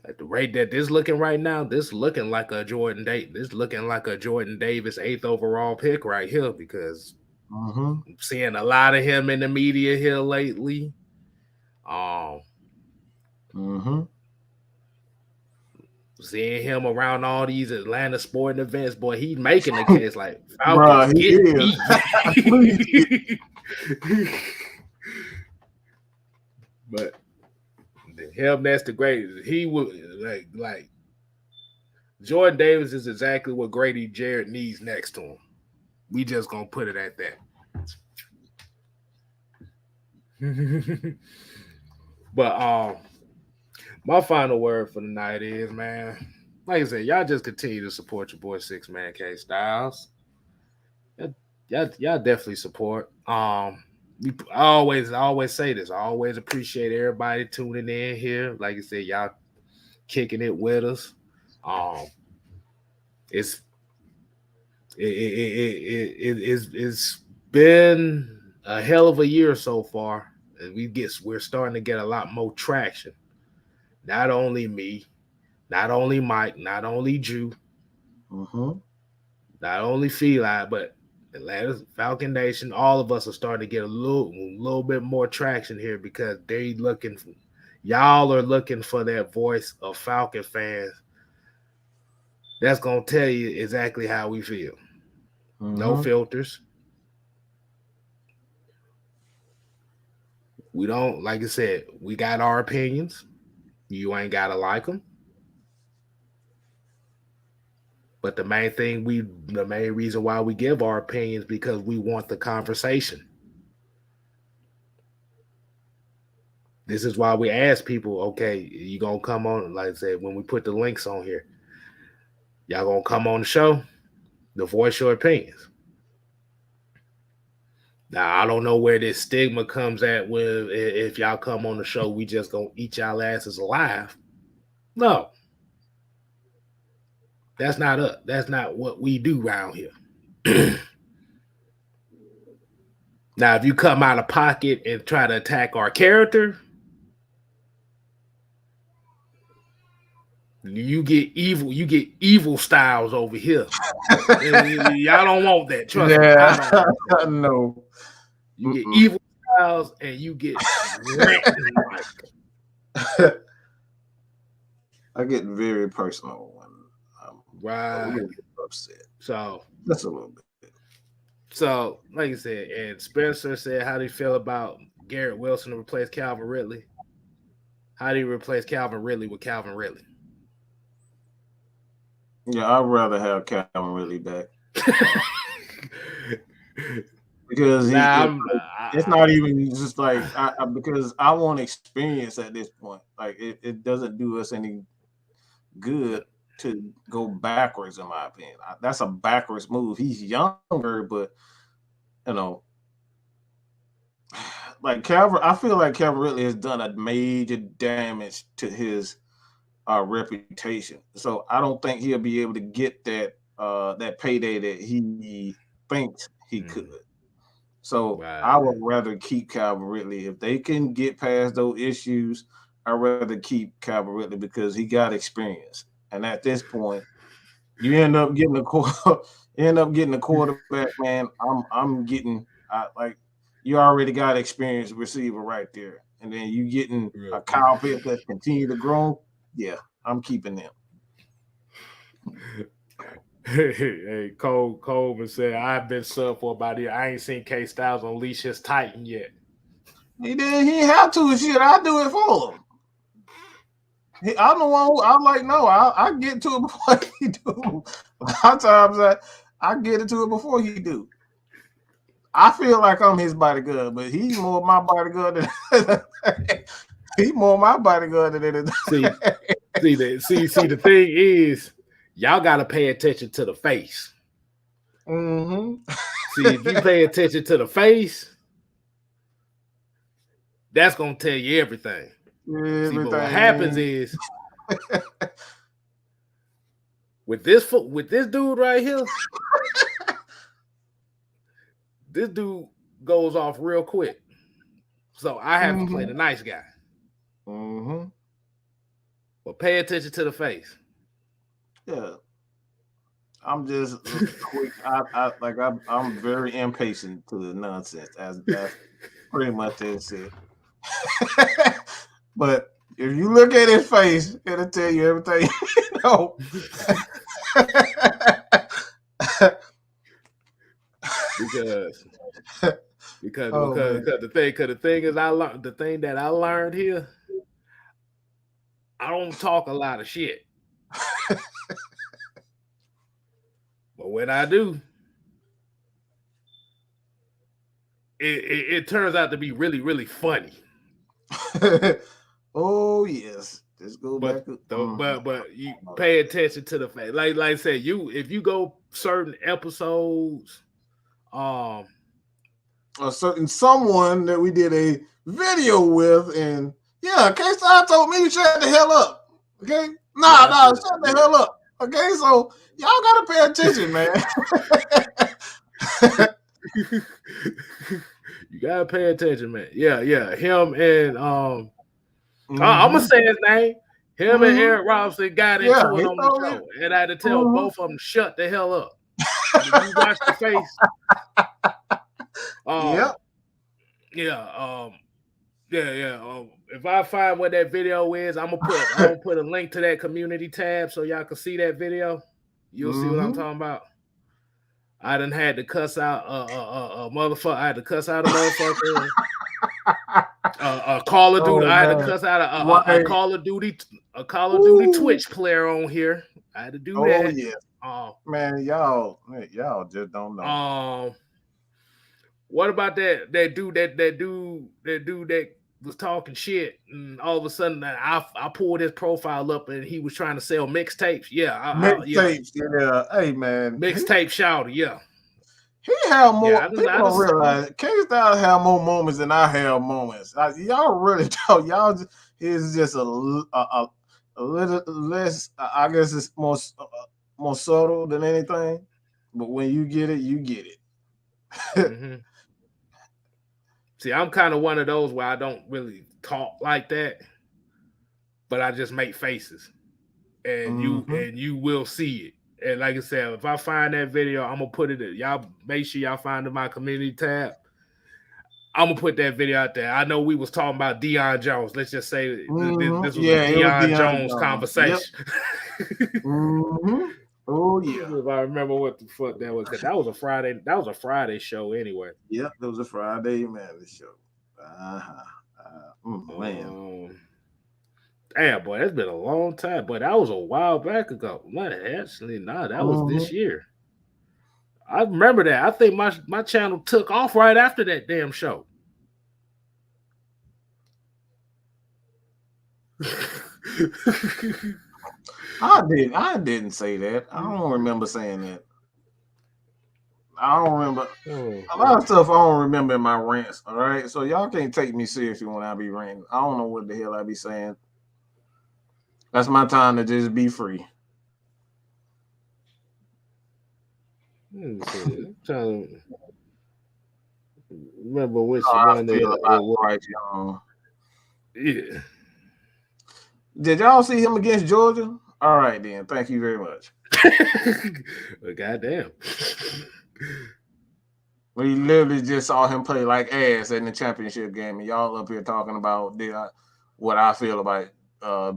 at the rate that this looking right now, this looking like a Jordan Davis. This looking like a Jordan Davis 8th overall pick right here because Mm-hmm. I'm seeing a lot of him in the media here lately. Um, Mm-hmm. Seeing him around all these Atlanta sporting events, boy, he's making the case like Falcons Bruh, he get is. me. Please get. But him, that's the greatest. He would like Jordan Davis is exactly what Grady Jarrett needs next to him. We just gonna put it at that. But my final word for the night is, man, like I said, y'all just continue to support your boy 6 Man K Styles. Y'all definitely support. I always say this. I always appreciate everybody tuning in here. Like I said, y'all kicking it with us. Um, it's it's been a hell of a year so far. And we're starting to get a lot more traction. Not only me, not only Mike, not only Drew, Mm-hmm. not only Feli, but Atlanta Falcon Nation. All of us are starting to get a little bit more traction here because y'all are looking for that voice of Falcon fans that's gonna tell you exactly how we feel. No Mm-hmm. filters. We don't, like I said, we got our opinions. You ain't gotta like them. But the main reason why we give our opinions because we want the conversation. This is why we ask people, okay, you gonna come on, like I said, when we put the links on here, y'all gonna come on the show to voice your opinions. Now I don't know where this stigma comes at with if y'all come on the show, we just gonna eat y'all asses alive. No, that's not us. That's not what we do around here. Now, if you come out of pocket and try to attack our character, you get evil. You get evil styles over here. Y'all don't want that. Trust me, I Yeah, don't want that. no. You get evil styles and you get ranting like I get very personal when I'm a right. little bit upset. So, Just a little bit. like I said, and Spencer said, how do you feel about Garrett Wilson to replace Calvin Ridley? How do you replace Calvin Ridley with Calvin Ridley? Yeah, I'd rather have Calvin Ridley back because Nah, it's not even just like because I want experience at this point. Like it doesn't do us any good to go backwards, in my opinion. That's a backwards move. He's younger, but you know, like Calvin, I feel like Calvin Ridley has done a major damage to his reputation. So I don't think he'll be able to get that payday that he thinks he could. So I would rather keep Calvin Ridley. If they can get past those issues, I'd rather keep Calvin Ridley because he got experience. And at this point, you end up getting a quarterback, man. I'm getting like you already got experienced receiver right there. And then you getting a Kyle Pitts that continue to grow. Yeah, I'm keeping them. Hey, Coleman said, I've been sub for about a year. I ain't seen K Styles unleash his Titan yet. He didn't have to shit. I do it for him. I'm the one who I'm like, no, I get to it before he do. A lot of times I get into it before he do. I feel like I'm his bodyguard, but he's more my bodyguard than he's more my bodyguard than anything. See, the thing is, y'all gotta pay attention to the face. Mm-hmm. See, if you pay attention to the face, that's gonna tell you everything. See, but what happens is with this dude right here, this dude goes off real quick. So I have to play the nice guy. Mm-hmm. But pay attention to the face. Yeah. I'm just quick. I'm very impatient to the nonsense. That's pretty much it. But if you look at his face, it'll tell you everything you know. because the thing is, the thing that I learned here, I don't talk a lot of shit. But when I do, it turns out to be really, really funny. Oh yes. Let's go back. But you pay attention to the fact. Like I said, if you go certain episodes, a certain someone that we did a video with, and yeah, K-Star told me to shut the hell up. Okay? Nah, shut the hell up. Okay, so y'all gotta pay attention, man. You gotta pay attention, man. Yeah. Him and I'm gonna say his name. Him and Eric Robinson got into it on the show, and I had to tell both of them to shut the hell up. If you watch the face. If I find what that video is, I'm gonna put a link to that community tab so y'all can see that video. You'll see what I'm talking about. I done had to cuss out a motherfucker. I had to cuss out a motherfucker. A Call of Duty. I had to cuss out a Call of Duty Twitch player on here. I had to do that. Oh yeah. Man, y'all just don't know. What about that dude that was talking shit, and all of a sudden I pulled his profile up and he was trying to sell mixtapes. Yeah, mixtapes. Yeah, hey man, mixtape shouter. Yeah, he had more. Yeah, people don't realize K-Style have more moments than I have moments. Y'all really don't. Y'all is just a little less. I guess it's more subtle than anything. But when you get it, you get it. Mm-hmm. See, I'm kind of one of those where I don't really talk like that, but I just make faces, and you will see it. And like I said, if I find that video, I'm gonna put it. Y'all make sure y'all find it in my community tab. I'm gonna put that video out there. I know we was talking about Deion Jones. Let's just say this was a Deion Jones conversation. Yep. Oh yeah. If I remember what the fuck that was, because that was a Friday. That was a Friday show anyway. Yep, it was a Friday show. Man. Damn, boy, that's been a long time. But that was a while back ago. Actually, that was this year. I remember that. I think my channel took off right after that damn show. I didn't say that. I don't remember saying that. I don't remember. A lot of stuff I don't remember in my rants. All right, so y'all can't take me seriously when I be ranting. I don't know what the hell I be saying. That's my time to just be free. I'm trying to remember which one they right. Yeah. Did y'all see him against Georgia? All right, then. Thank you very much. Well, goddamn. We literally just saw him play like ass in the championship game, and y'all up here talking about what I feel about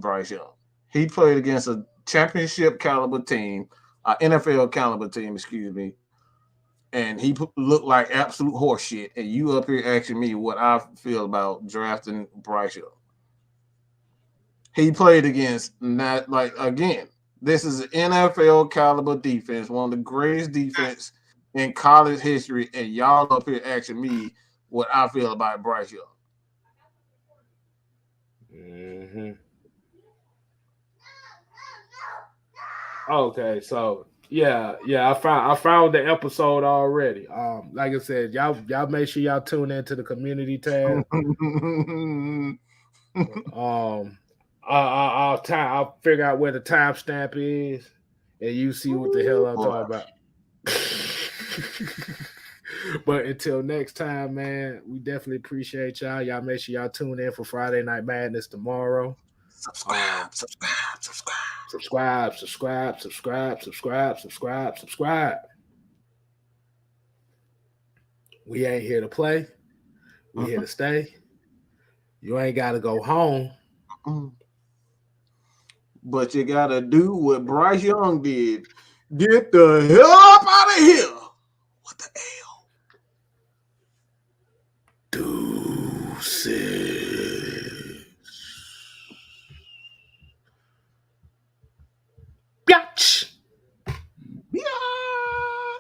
Bryce Young. He played against a championship caliber team, NFL caliber team, excuse me, and he looked like absolute horseshit. And you up here asking me what I feel about drafting Bryce Young. he played against not like again. This is an NFL caliber defense, one of the greatest defense in college history, and y'all up here asking me what I feel about Bryce Young. Mm-hmm. Okay, so yeah, I found the episode already. Like I said, y'all make sure y'all tune into the community tab. I'll figure out where the timestamp is, and you see what the hell I'm talking about. But until next time, man, we definitely appreciate y'all. Y'all make sure y'all tune in for Friday Night Madness tomorrow. Subscribe. We ain't here to play. We here to stay. You ain't got to go home. But you got to do what Bryce Young did. Get the hell up out of here. What the hell? Deuces.